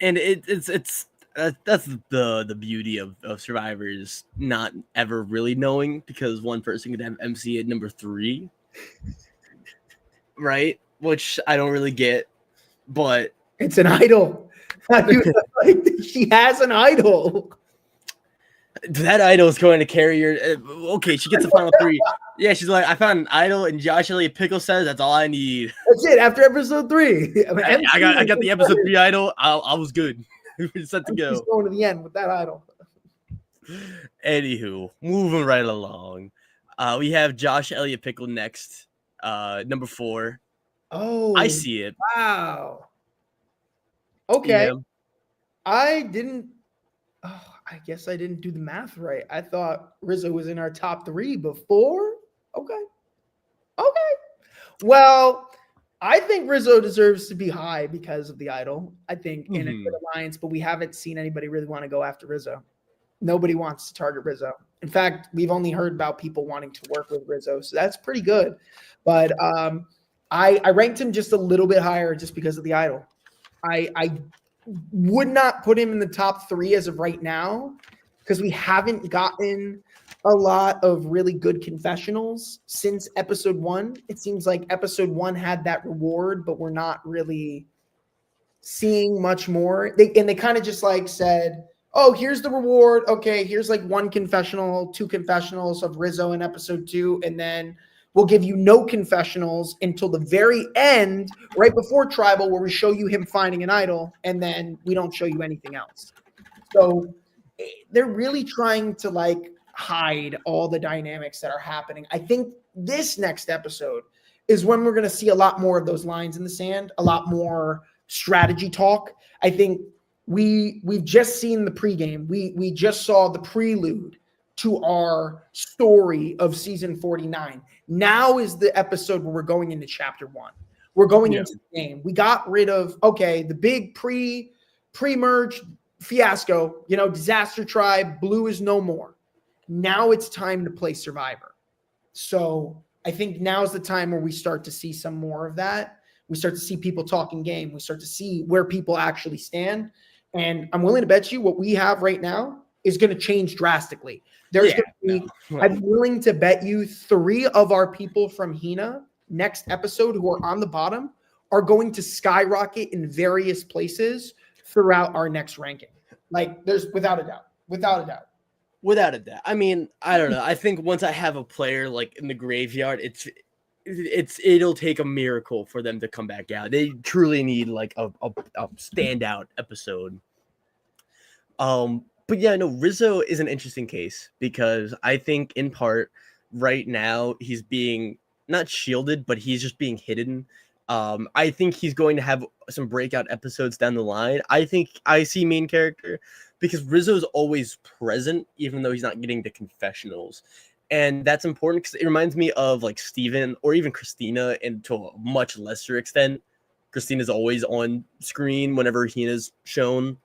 and it's that's the beauty of Survivors not ever really knowing, because one person could have MC at number 3, right? Which I don't really get, but it's an idol. Like, she has an idol. That idol is going to carry her. Okay, she gets the final 3. Yeah, she's like, I found an idol, and Josh Elliott Pickle says that's all I need. That's it. After episode 3, I got the episode 3 idol. I was good. We're set to go. She's going to the end with that idol. Anywho, moving right along. We have Josh Elliott Pickle next, number 4. Oh, I see it. Wow. Okay. Yeah. I guess I didn't do the math right. I thought Rizzo was in our top 3 before. Okay. Well, I think Rizzo deserves to be high because of the idol. I think in a good alliance, but we haven't seen anybody really want to go after Rizzo. Nobody wants to target Rizzo. In fact, we've only heard about people wanting to work with Rizzo, so that's pretty good. But I ranked him just a little bit higher just because of the idol. I would not put him in the top 3 as of right now because we haven't gotten a lot of really good confessionals since episode 1. It seems like episode 1 had that reward, but we're not really seeing much more. They kind of just like said, oh, here's the reward. Okay, here's like 1 confessional, 2 confessionals of Rizzo in episode 2, and then we'll give you no confessionals until the very end, right before Tribal, where we show you him finding an idol, and then we don't show you anything else. So they're really trying to like hide all the dynamics that are happening. I think this next episode is when we're going to see a lot more of those lines in the sand, a lot more strategy talk. I think we've just seen the pregame. We just saw the prelude to our story of season 49. Now is the episode where we're going into chapter 1. We're going into the game. We got rid of, the big pre-merge fiasco, disaster tribe, blue is no more. Now it's time to play Survivor. So I think now's the time where we start to see some more of that. We start to see people talking game. We start to see where people actually stand. And I'm willing to bet you what we have right now is going to change drastically. There's going to be, I'm willing to bet you 3 of our people from Hina next episode who are on the bottom are going to skyrocket in various places throughout our next ranking. Like there's without a doubt. I mean, I don't know. I think once I have a player like in the graveyard, it'll take a miracle for them to come back out. They truly need like a standout episode. But yeah, no, Rizzo is an interesting case because I think in part right now he's being not shielded, but he's just being hidden. I think he's going to have some breakout episodes down the line. I think I see main character because Rizzo's always present, even though he's not getting the confessionals. And that's important because it reminds me of like Steven or even Christina, and to a much lesser extent, Christina's always on screen whenever Hina's shown.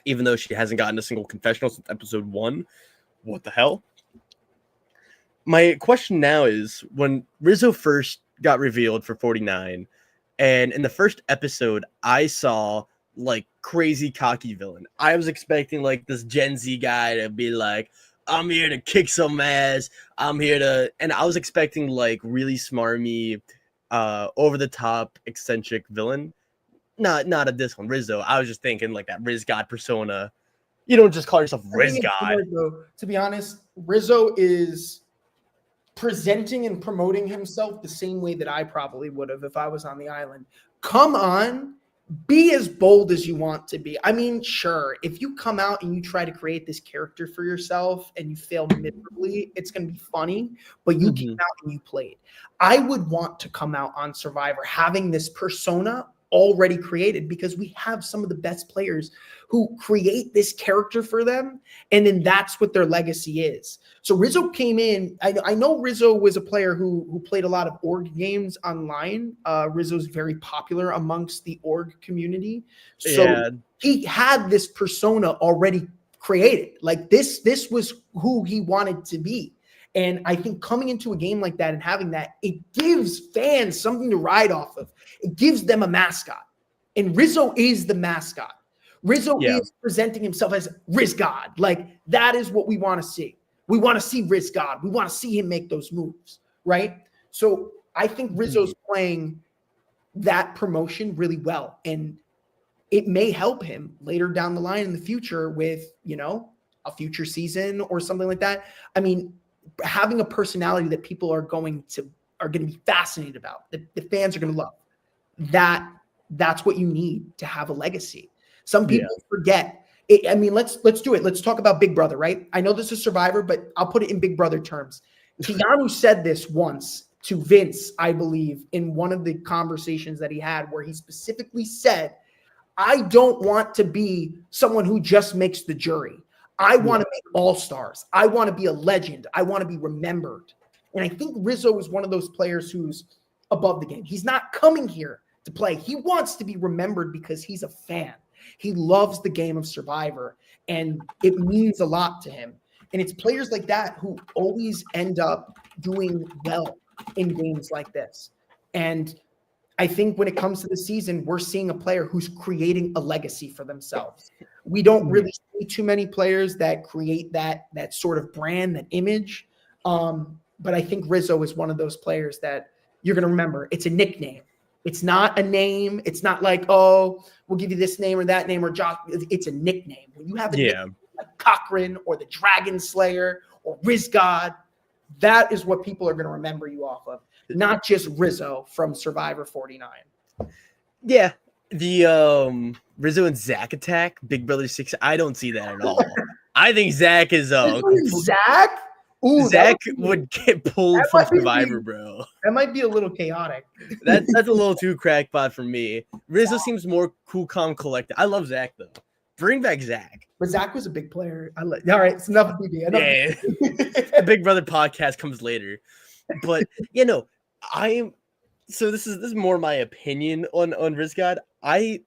even though she hasn't gotten a single confessional since episode 1. What the hell? My question now is, when Rizzo first got revealed for 49, and in the first episode, I saw like crazy cocky villain. I was expecting like this Gen Z guy to be like, I'm here to kick some ass. I'm here to, and I was expecting like really smarmy, over the top, eccentric villain. Not at this one, Rizzo. I was just thinking like that Riz God persona. You don't just call yourself Riz God. To be honest, Rizzo is presenting and promoting himself the same way that I probably would have if I was on the island. Come on, be as bold as you want to be. I mean, sure, if you come out and you try to create this character for yourself and you fail miserably, it's going to be funny, but you came out and you played. I would want to come out on Survivor having this persona already created, because we have some of the best players who create this character for them, and then that's what their legacy is. So Rizzo came in. I know Rizzo was a player who played a lot of org games online. Rizzo's very popular amongst the org community. So he had this persona already created. Like this was who he wanted to be. And I think coming into a game like that and having that, it gives fans something to ride off of. It gives them a mascot. And Rizzo is the mascot. Rizzo is presenting himself as Riz God. Like, that is what we want to see. We want to see Riz God. We want to see him make those moves, right? So I think Rizzo's playing that promotion really well. And it may help him later down the line in the future with, you know, a future season or something like that. I mean, having a personality that people are going to be fascinated about, that the fans are going to love, that's what you need to have a legacy. Some people forget it. I mean, let's do it. Let's talk about Big Brother, right? I know this is Survivor, but I'll put it in Big Brother terms. Keanu said this once to Vince, I believe, in one of the conversations that he had, where he specifically said, I don't want to be someone who just makes the jury. I want to make all-stars. I want to be a legend. I want to be remembered. And I think Rizzo is one of those players who's above the game. He's not coming here to play. He wants to be remembered because he's a fan. He loves the game of Survivor, and it means a lot to him. And it's players like that who always end up doing well in games like this. And I think when it comes to the season, we're seeing a player who's creating a legacy for themselves. We don't really see too many players that create that sort of brand, that image. But I think Rizzo is one of those players that you're going to remember. It's a nickname. It's not a name. It's not like, oh, we'll give you this name or that name or Josh. It's a nickname. When you have a nickname like Cochrane or the Dragon Slayer or Riz God, that is what people are going to remember you off of. Not just Rizzo from Survivor 49. Yeah. The Rizzo and Zach attack, Big Brother 6, I don't see that at all. I think Zach is Zach? Ooh, Zach would get pulled from Survivor, bro. That might be a little chaotic. That's a little too crackpot for me. Rizzo seems more cool, calm, collected. I love Zach though. Bring back Zach. But Zach was a big player. All right, it's enough of BB. The Big Brother podcast comes later. But so this is more my opinion on Riz God. I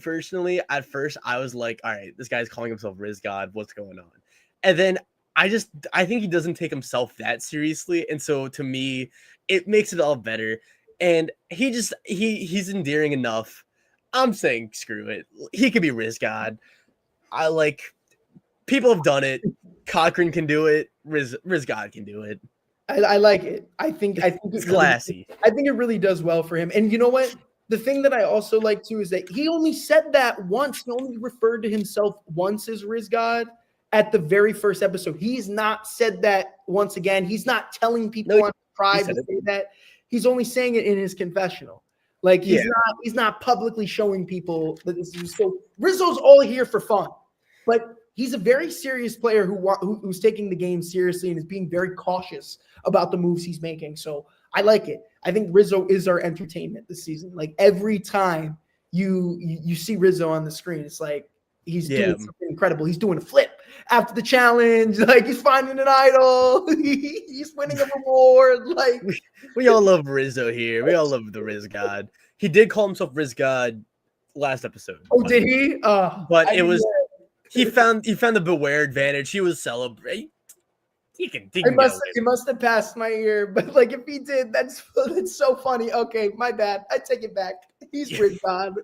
personally, at first, I was like, all right, this guy's calling himself Riz God. What's going on? And then I think he doesn't take himself that seriously. And so to me, it makes it all better. And he's endearing enough. I'm saying screw it. He could be Riz God. People have done it. Cochrane can do it. Riz God can do it. I like it. I think it's classy. I think it really does well for him. And you know what? The thing that I also like too is that he only said that once. He only referred to himself once as Riz God at the very first episode. He's not said that once again. He's not telling people on Tribe to say that. He's only saying it in his confessional. Like he's not publicly showing people that this is so. Rizzo's all here for fun, but he's a very serious player who's taking the game seriously and is being very cautious about the moves he's making. So I like it. I think Rizzo is our entertainment this season. Like every time you see Rizzo on the screen, it's like he's doing something incredible. He's doing a flip after the challenge. Like he's finding an idol. He's winning a reward. Like we all love Rizzo here. We all love the Riz God. He did call himself Riz God last episode. Oh, did he? But it was he found the Beware advantage. He was celebrating. He can It must have passed my ear, but like if he did, that's so funny. Okay, my bad. I take it back. He's Riz God.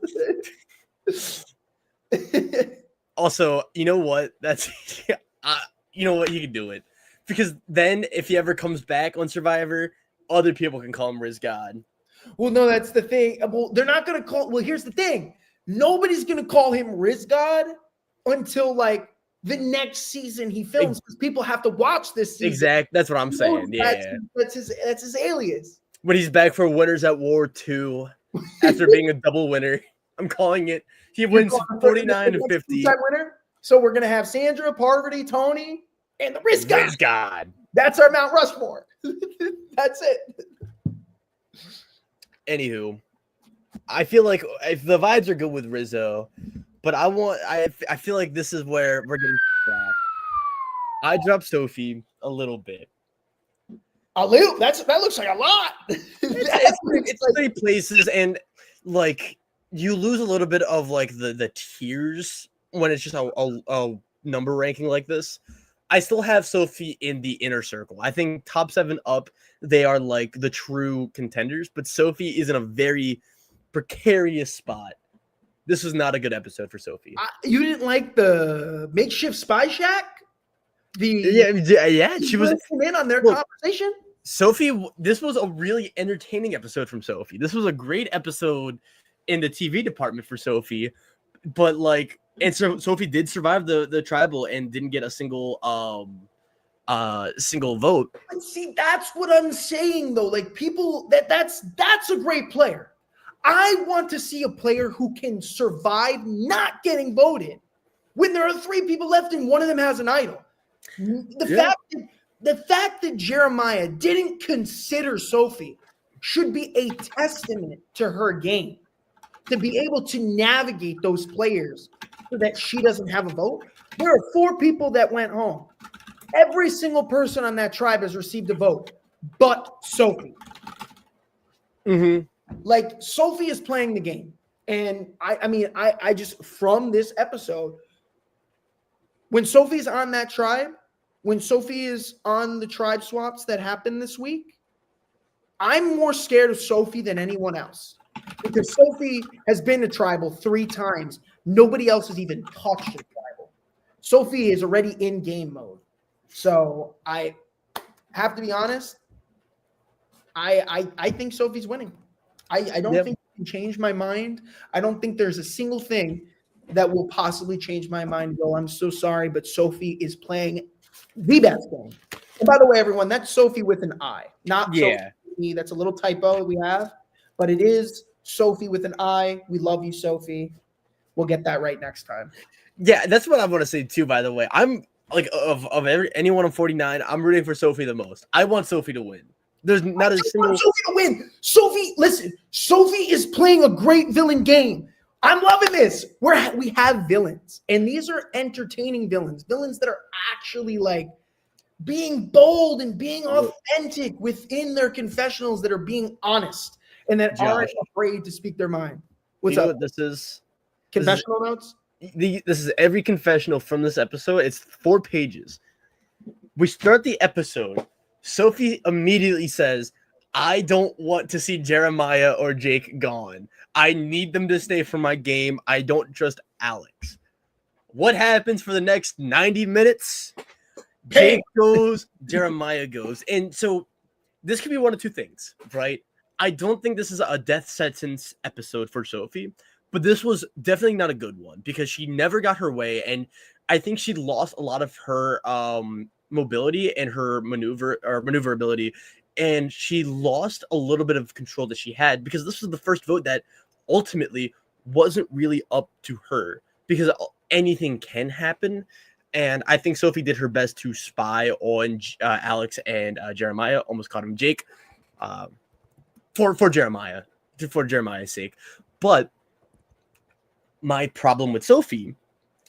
Also, you know what? That's you know what? He can do it because then if he ever comes back on Survivor, other people can call him Riz God. Well, no, that's the thing. Well, they're not gonna call. Well, here's the thing. Nobody's gonna call him Riz God until like the next season he films because people have to watch this season. Exactly. That's what I'm saying. Yeah. That's his alias. When he's back for Winners at War 2 after being a double winner. I'm calling it. He wins 49 to 50. Winner. So we're gonna have Sandra, Parvati, Tony, and the Riz God. Riz God. That's our Mount Rushmore. That's it. Anywho, I feel like if the vibes are good with Rizzo, but I feel like this is where we're getting back. I dropped Sophie a little bit. A little? That looks like a lot. It's 3 places, and like you lose a little bit of like the tiers when it's just a number ranking like this. I still have Sophie in the inner circle. I think top 7 up, they are like the true contenders, but Sophie is in a very precarious spot. This was not a good episode for Sophie. You didn't like the makeshift spy shack? Yeah, she was in on their conversation. Sophie, this was a really entertaining episode from Sophie. This was a great episode in the TV department for Sophie, but like, and so Sophie did survive the tribal and didn't get a single vote. But see, that's what I'm saying though. Like people that's a great player. I want to see a player who can survive not getting voted when there are 3 people left and one of them has an idol. The fact that Jeremiah didn't consider Sophie should be a testament to her game to be able to navigate those players so that she doesn't have a vote. There are 4 people that went home. Every single person on that tribe has received a vote, but Sophie. Mm-hmm. Like Sophie is playing the game. And I just, from this episode, when Sophie's on that tribe, when Sophie is on the tribe swaps that happened this week, I'm more scared of Sophie than anyone else because Sophie has been to tribal 3 times. Nobody else has even touched a tribal. Sophie is already in game mode. So I have to be honest. I think Sophie's winning. I don't think I can change my mind. I don't think there's a single thing that will possibly change my mind. Well, I'm so sorry, but Sophie is playing the best game. And by the way, everyone, that's Sophie with an I, not Sophie. That's a little typo we have, but it is Sophie with an I. We love you, Sophie. We'll get that right next time. Yeah, that's what I want to say too. By the way, I'm like of anyone on 49, I'm rooting for Sophie the most. I want Sophie to win. There's not a single Sophie to win. Sophie, listen. Sophie is playing a great villain game. I'm loving this. We have villains, and these are entertaining villains that are actually like being bold and being authentic within their confessionals, that are being honest and that aren't afraid to speak their mind. What's up? What this is Confessional notes? This is every confessional from this episode. It's 4 pages. We start the episode. Sophie immediately says, I don't want to see Jeremiah or Jake gone. I need them to stay for my game. I don't trust Alex. What happens for the next 90 minutes? Jake goes, Jeremiah goes. And so this could be one of 2 things, right? I don't think this is a death sentence episode for Sophie, but this was definitely not a good one because she never got her way. And I think she lost a lot of her mobility and her maneuverability, and she lost a little bit of control that she had because this was the first vote that ultimately wasn't really up to her because anything can happen. And I think Sophie did her best to spy on Alex and Jeremiah. Almost caught him Jake for Jeremiah's sake. But my problem with Sophie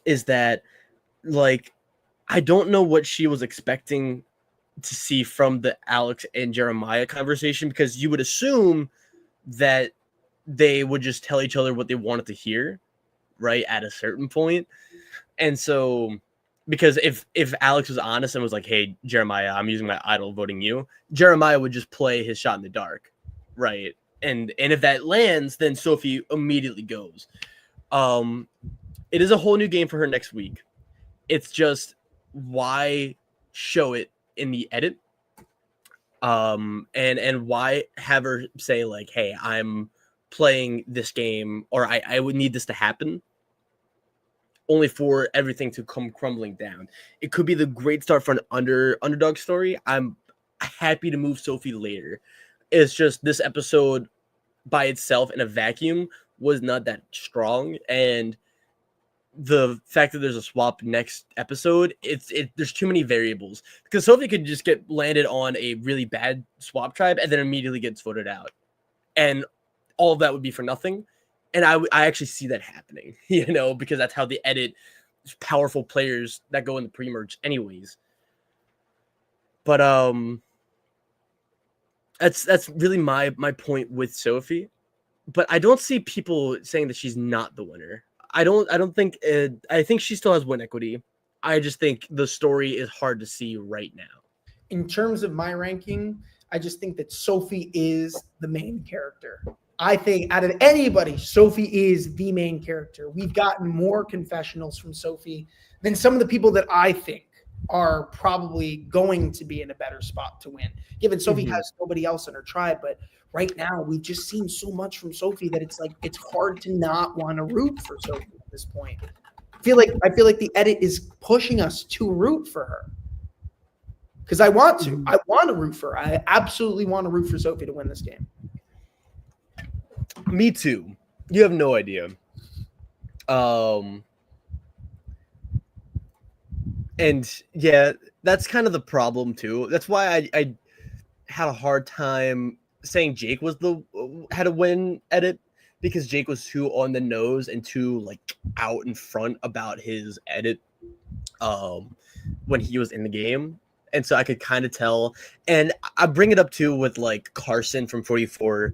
is that, like, I don't know what she was expecting to see from the Alex and Jeremiah conversation, because you would assume that they would just tell each other what they wanted to hear, right, at a certain point. And so, because if Alex was honest and was like, "Hey, Jeremiah, I'm using my idol voting you," Jeremiah would just play his shot in the dark, right? And if that lands, then Sophie immediately goes. It is a whole new game for her next week. It's just why show it in the edit? And why have her say like, "Hey, I'm playing this game," or I would need this to happen, only for everything to come crumbling down. It could be the great start for an underdog story. I'm happy to move Sophie later. It's just this episode by itself in a vacuum was not that strong, and the fact that there's a swap next episode, there's too many variables, because Sophie could just get landed on a really bad swap tribe and then immediately gets voted out, and all of that would be for nothing. And I actually see that happening, because that's how they edit powerful players that go in the pre-merge anyways. But that's really my point with Sophie. But I don't see people saying that she's not the winner. I don't think I think she still has win equity. I just think the story is hard to see right now. In terms of my ranking, I just think that Sophie is the main character. I think out of anybody, Sophie is the main character. We've gotten more confessionals from Sophie than some of the people that I think are probably going to be in a better spot to win, given Sophie has nobody else in her tribe. But right now, we've just seen so much from Sophie that it's hard to not want to root for Sophie at this point. I feel like the edit is pushing us to root for her, because I want to. I want to root for her. I absolutely want to root for Sophie to win this game. Me too. You have no idea. And yeah, that's kind of the problem too. That's why I had a hard time saying Jake had a win edit, because Jake was too on the nose and too like out in front about his edit when he was in the game. And so I could kind of tell. And I bring it up too with like Carson from 44.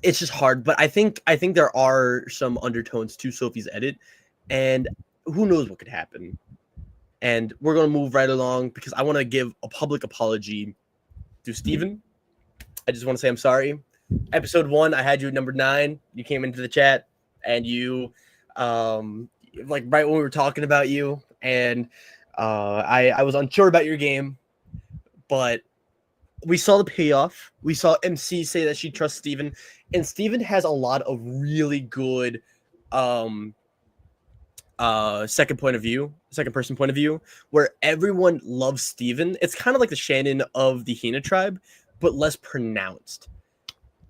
It's just hard, but I think there are some undertones to Sophie's edit, and who knows what could happen. And we're going to move right along, because I want to give a public apology to Steven. I just want to say I'm sorry. Episode 1, I had you at number 9. You came into the chat, and you, like right when we were talking about you, and I was unsure about your game, but we saw the payoff. We saw MC say that she trusts Steven, and Steven has a lot of really good second person point of view, where everyone loves Steven. It's kind of like the Shannon of the Hina tribe, but less pronounced.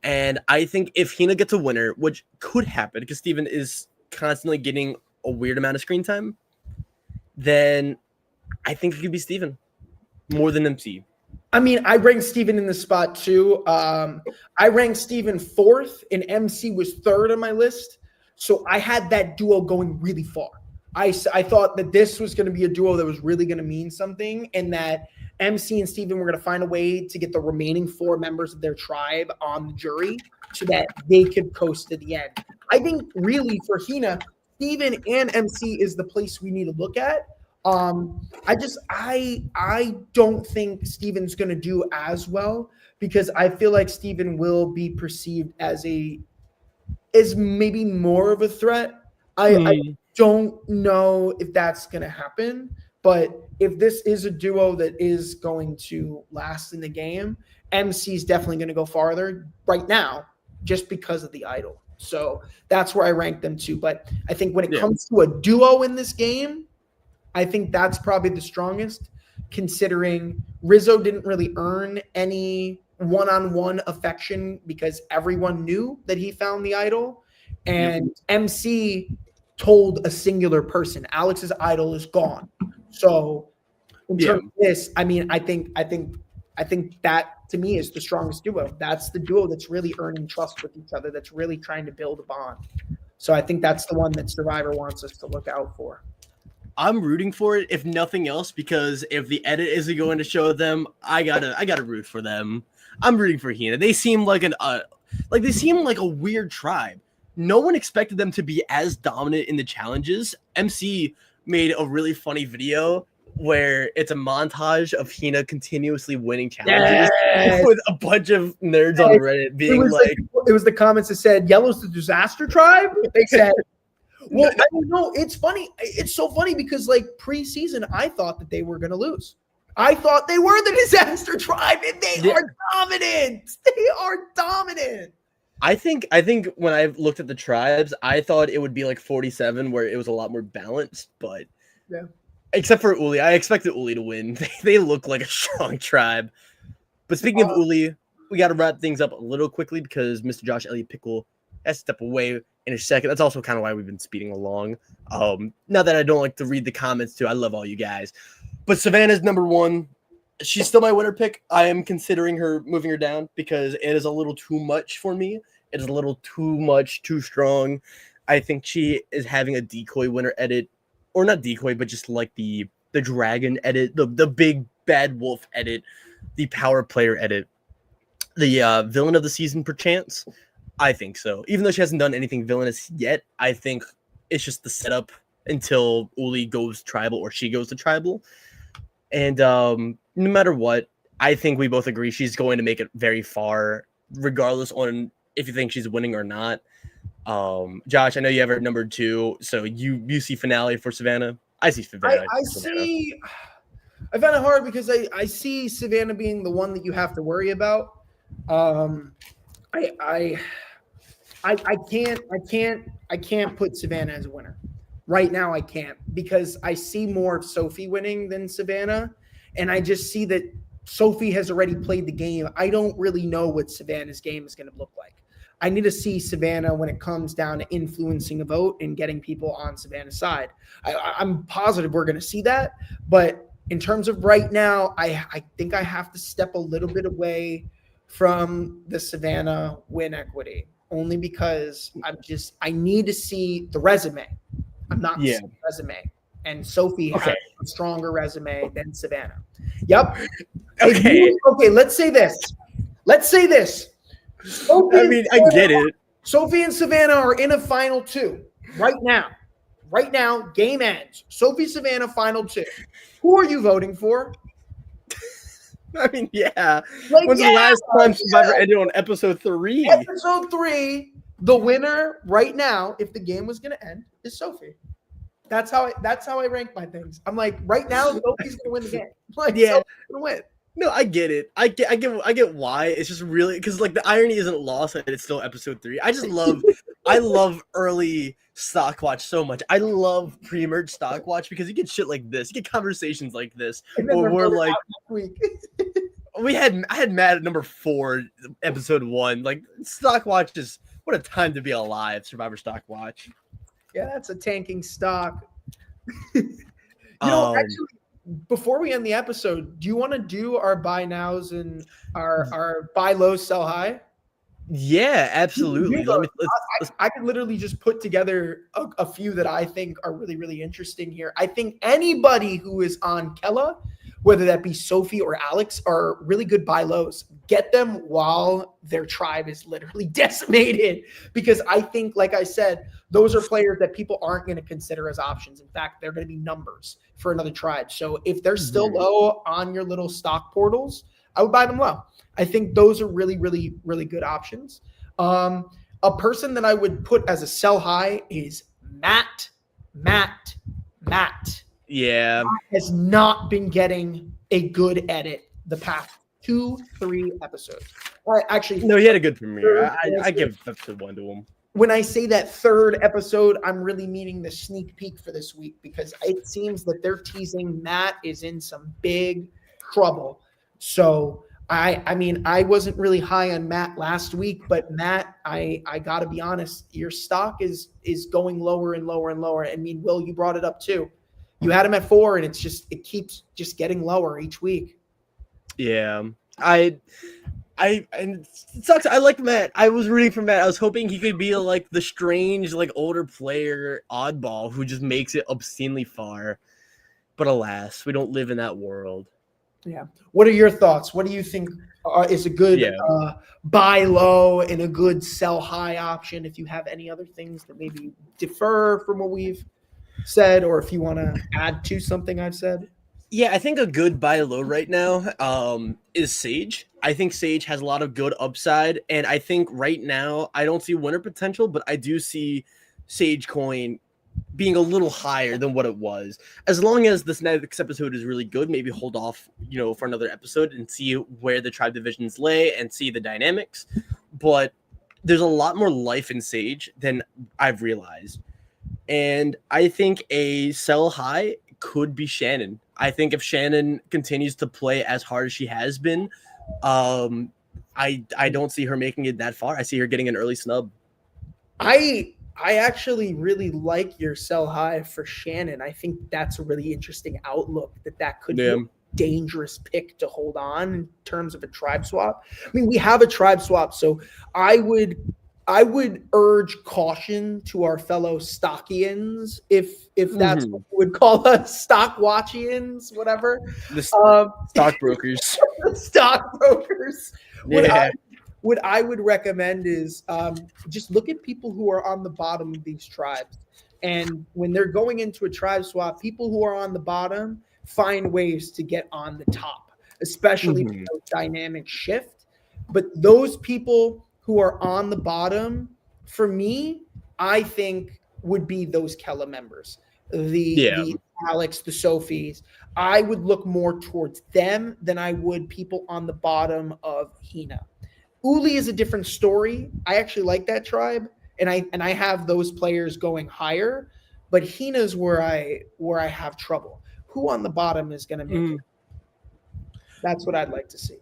And I think if Hina gets a winner, which could happen because Steven is constantly getting a weird amount of screen time, then I think it could be Steven more than MC. I mean, I ranked Steven in this spot too. I ranked Steven 4th, and MC was 3rd on my list. So I had that duo going really far. I thought that this was going to be a duo that was really going to mean something, and that MC and Steven were going to find a way to get the remaining 4 members of their tribe on the jury so that they could coast to the end. I think really for Hina, Steven and MC is the place we need to look at. I don't think Steven's going to do as well, because I feel like Steven will be perceived as maybe more of a threat. I don't know if that's going to happen, but if this is a duo that is going to last in the game, MC is definitely going to go farther right now just because of the idol. So that's where I rank them too. But I think when it comes to a duo in this game, I think that's probably the strongest, considering Rizzo didn't really earn any one-on-one affection because everyone knew that he found the idol, and MC told a singular person, Alex's idol is gone. So in terms of this, I mean, I think that to me is the strongest duo. That's the duo that's really earning trust with each other, that's really trying to build a bond. So I think that's the one that Survivor wants us to look out for. I'm rooting for it, if nothing else, because if the edit isn't going to show them, I gotta root for them. I'm rooting for Hina. They seem like a weird tribe. no one expected them to be as dominant in the challenges. MC made a really funny video where it's a montage of Hina continuously winning challenges Yes. with a bunch of nerds on Reddit being it was the comments that said Yellow's the disaster tribe. They said, well, I don't know. It's funny. It's so funny because like preseason, I thought that they were going to lose. I thought they were the disaster tribe, and they are dominant. They are dominant. I think when I looked at the tribes, I thought it would be like 47 where it was a lot more balanced, but yeah. Except for Uli. I expected Uli to win. They look like a strong tribe. But speaking of Uli, we got to wrap things up a little quickly because Mr. Josh Elliott Pickle has to step away in a second. That's also kind of why we've been speeding along. Not that I don't like to read the comments too. I love all you guys. But Savannah's number one. She's still my winner pick. I am considering moving her down because it is a little too much for me. It is a little too much, too strong. I think she is having a decoy winner edit. Or not decoy, but just like the dragon edit, the big bad wolf edit, the power player edit, the villain of the season perchance. I think so. Even though she hasn't done anything villainous yet, I think it's just the setup until Uli goes tribal or she goes to tribal. And no matter what, I think we both agree she's going to make it very far, regardless on if you think she's winning or not. Josh, I know you have her number 2, so you see finale for Savannah. I see finale. I found it hard because I see Savannah being the one that you have to worry about. I can't put Savannah as a winner. Right now I can't because I see more of Sophie winning than Savannah, and I just see that Sophie has already played the game. I don't really know what Savannah's game is going to look like. I need to see Savannah when it comes down to influencing a vote and getting people on Savannah's side. I'm positive we're going to see that, but in terms of right now, I think I have to step a little bit away from the Savannah win equity, only because I need to see the resume. I'm not seeing the resume. And Sophie has a stronger resume than Savannah. Yep. Okay, let's say this. I get it. Sophie and Savannah are in a final 2 right now. Right now, game ends. Sophie, Savannah, final 2. Who are you voting for? When's the last time Survivor ended on episode 3? Episode 3, the winner right now, if the game was going to end, is Sophie. That's how I rank my things. I'm like, right now, Sophie's going to win the game. Sophie's going to win. No, I get it. I get why. It's just really because like the irony isn't lost that it's still episode 3. I love early StockWatch so much. I love pre-merge StockWatch because you get shit like this. You get conversations like this where we're like, I had Matt at number 4, episode 1. Like StockWatch is what a time to be alive. Survivor StockWatch. Yeah, that's a tanking stock. Actually, before we end the episode, do you want to do our buy nows and our buy low, sell high? Yeah, absolutely. I could literally just put together a few that I think are really, really interesting here. I think anybody who is on Kella, whether that be Sophie or Alex, are really good buy lows. Get them while their tribe is literally decimated. Because I think, like I said, those are players that people aren't going to consider as options. In fact, they're going to be numbers for another tribe. So if they're still low on your little stock portals, I would buy them low. I think those are really, really, really good options. A person that I would put as a sell high is Matt. Yeah. Matt has not been getting a good edit the past 2-3 episodes. Actually, no, he had a good premiere. I give episode 1 to him. When I say that 3rd episode, I'm really meaning the sneak peek for this week because it seems that they're teasing Matt is in some big trouble. So I mean, I wasn't really high on Matt last week, but Matt, I got to be honest, your stock is going lower and lower and lower. I mean, Will, you brought it up too. You had him at 4, and it keeps just getting lower each week. Yeah, and it sucks. I like Matt. I was rooting for Matt. I was hoping he could be like the strange, like older player oddball who just makes it obscenely far. But alas, we don't live in that world. Yeah. What are your thoughts? What do you think is a good buy low and a good sell high option? If you have any other things that maybe differ from what we've said, or if you want to add to something I've said. Yeah, I think a good buy low right now is Sage. I think Sage has a lot of good upside, and I think right now I don't see winner potential, but I do see Sage coin being a little higher than what it was. As long as this next episode is really good, maybe hold off, for another episode and see where the tribe divisions lay and see the dynamics. But there's a lot more life in Sage than I've realized. And I think a sell high could be Shannon. I think if Shannon continues to play as hard as she has been, I don't see her making it that far. I see her getting an early snub. I actually really like your sell high for Shannon. I think that's a really interesting outlook that could be a dangerous pick to hold on in terms of a tribe swap. I mean, we have a tribe swap, so I would urge caution to our fellow Stockians, if that's what we would call us, StockWatchians, whatever. The stockbrokers. Stockbrokers. Yeah. What I would recommend is just look at people who are on the bottom of these tribes. And when they're going into a tribe swap, people who are on the bottom find ways to get on the top, especially if those dynamics shift. But those people who are on the bottom, for me, I think would be those Kella members, the Alex, the Sophies. I would look more towards them than I would people on the bottom of Hina. Uli is a different story. I actually like that tribe, and I have those players going higher, but Hina's where I have trouble. Who on the bottom is going to make it? That's what I'd like to see.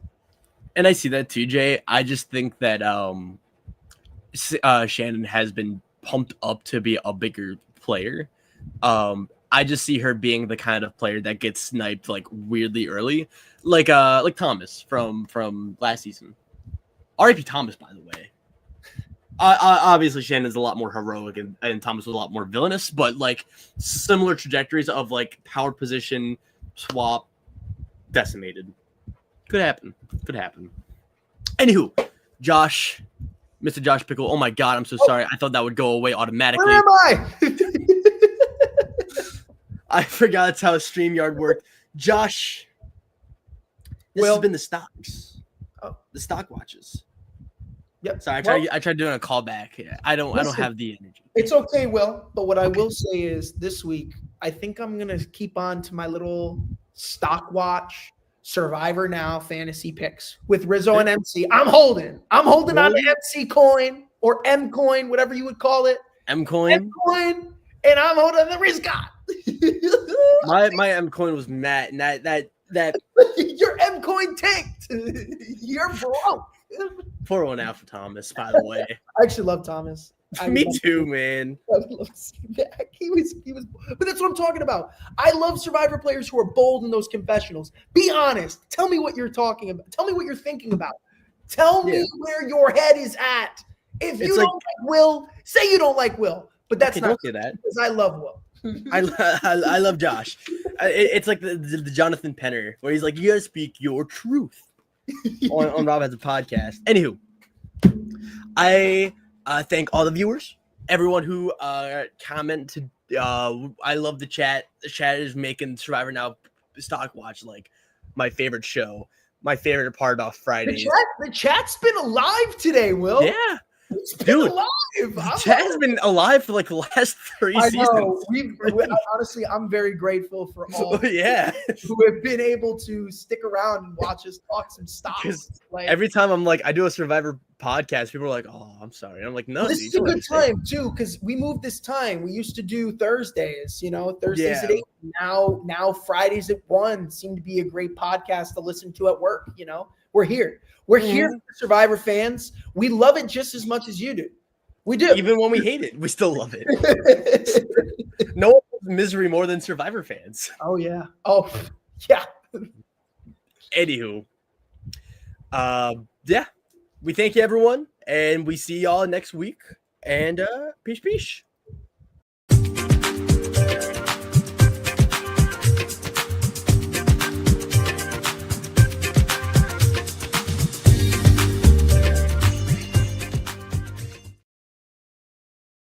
And I see that too, Jay. I just think that Shannon has been pumped up to be a bigger player. I just see her being the kind of player that gets sniped like weirdly early, like Thomas from last season. R.I.P. Thomas, by the way. Obviously, Shannon's a lot more heroic and Thomas was a lot more villainous, but like similar trajectories of like power position swap, decimated. Could happen. Anywho, Josh, Mr. Josh Pickle. Oh my God, I'm so sorry. I thought that would go away automatically. Where am I? I forgot that's how StreamYard worked. Josh, this has been the stocks. Oh. The stock watches. Yep. Sorry, I tried doing a callback. I don't have the energy. It's okay, Will. But what I will say is this week, I think I'm gonna keep on to my little StockWatch Survivor Now fantasy picks with Rizzo and MC. I'm holding on to MC coin or M coin, whatever you would call it. M coin, and I'm holding the Rizcot. my M coin was Matt, and that your M coin tanked. You're broke. Pour one out for Thomas, by the way. I actually love Thomas. Me too, man. I love back. He was, but that's what I'm talking about. I love Survivor players who are bold in those confessionals. Be honest. Tell me what you're talking about. Tell me what you're thinking about. Tell me where your head is at. If you don't like Will, say you don't like Will. But that's not don't that because I love Will. I love Josh. It's like the Jonathan Penner where he's like, you gotta speak your truth on Rob has a podcast. Anywho, I thank all the viewers, everyone who commented. I love the chat. The chat is making Survivor Now StockWatch like my favorite show, my favorite part about Fridays. The chat's been alive today, Will. Yeah. It's been alive. The chat has been alive for like the last 3 seasons. Honestly, I'm very grateful for all who have been able to stick around and watch us talk some stocks. Like, every time I'm like, I do a Survivor podcast, people are like, "Oh, I'm sorry." I'm like, "No, this is a good time too because we moved this time. We used to do Thursdays, Thursdays at 8. Now Fridays at 1 seem to be a great podcast to listen to at work. We're here. We're here for Survivor fans. We love it just as much as you do. We do. Even when we hate it, we still love it. No one loves misery more than Survivor fans. Oh, yeah. Oh, yeah. Anywho, we thank you, everyone, and we see y'all next week. And peace.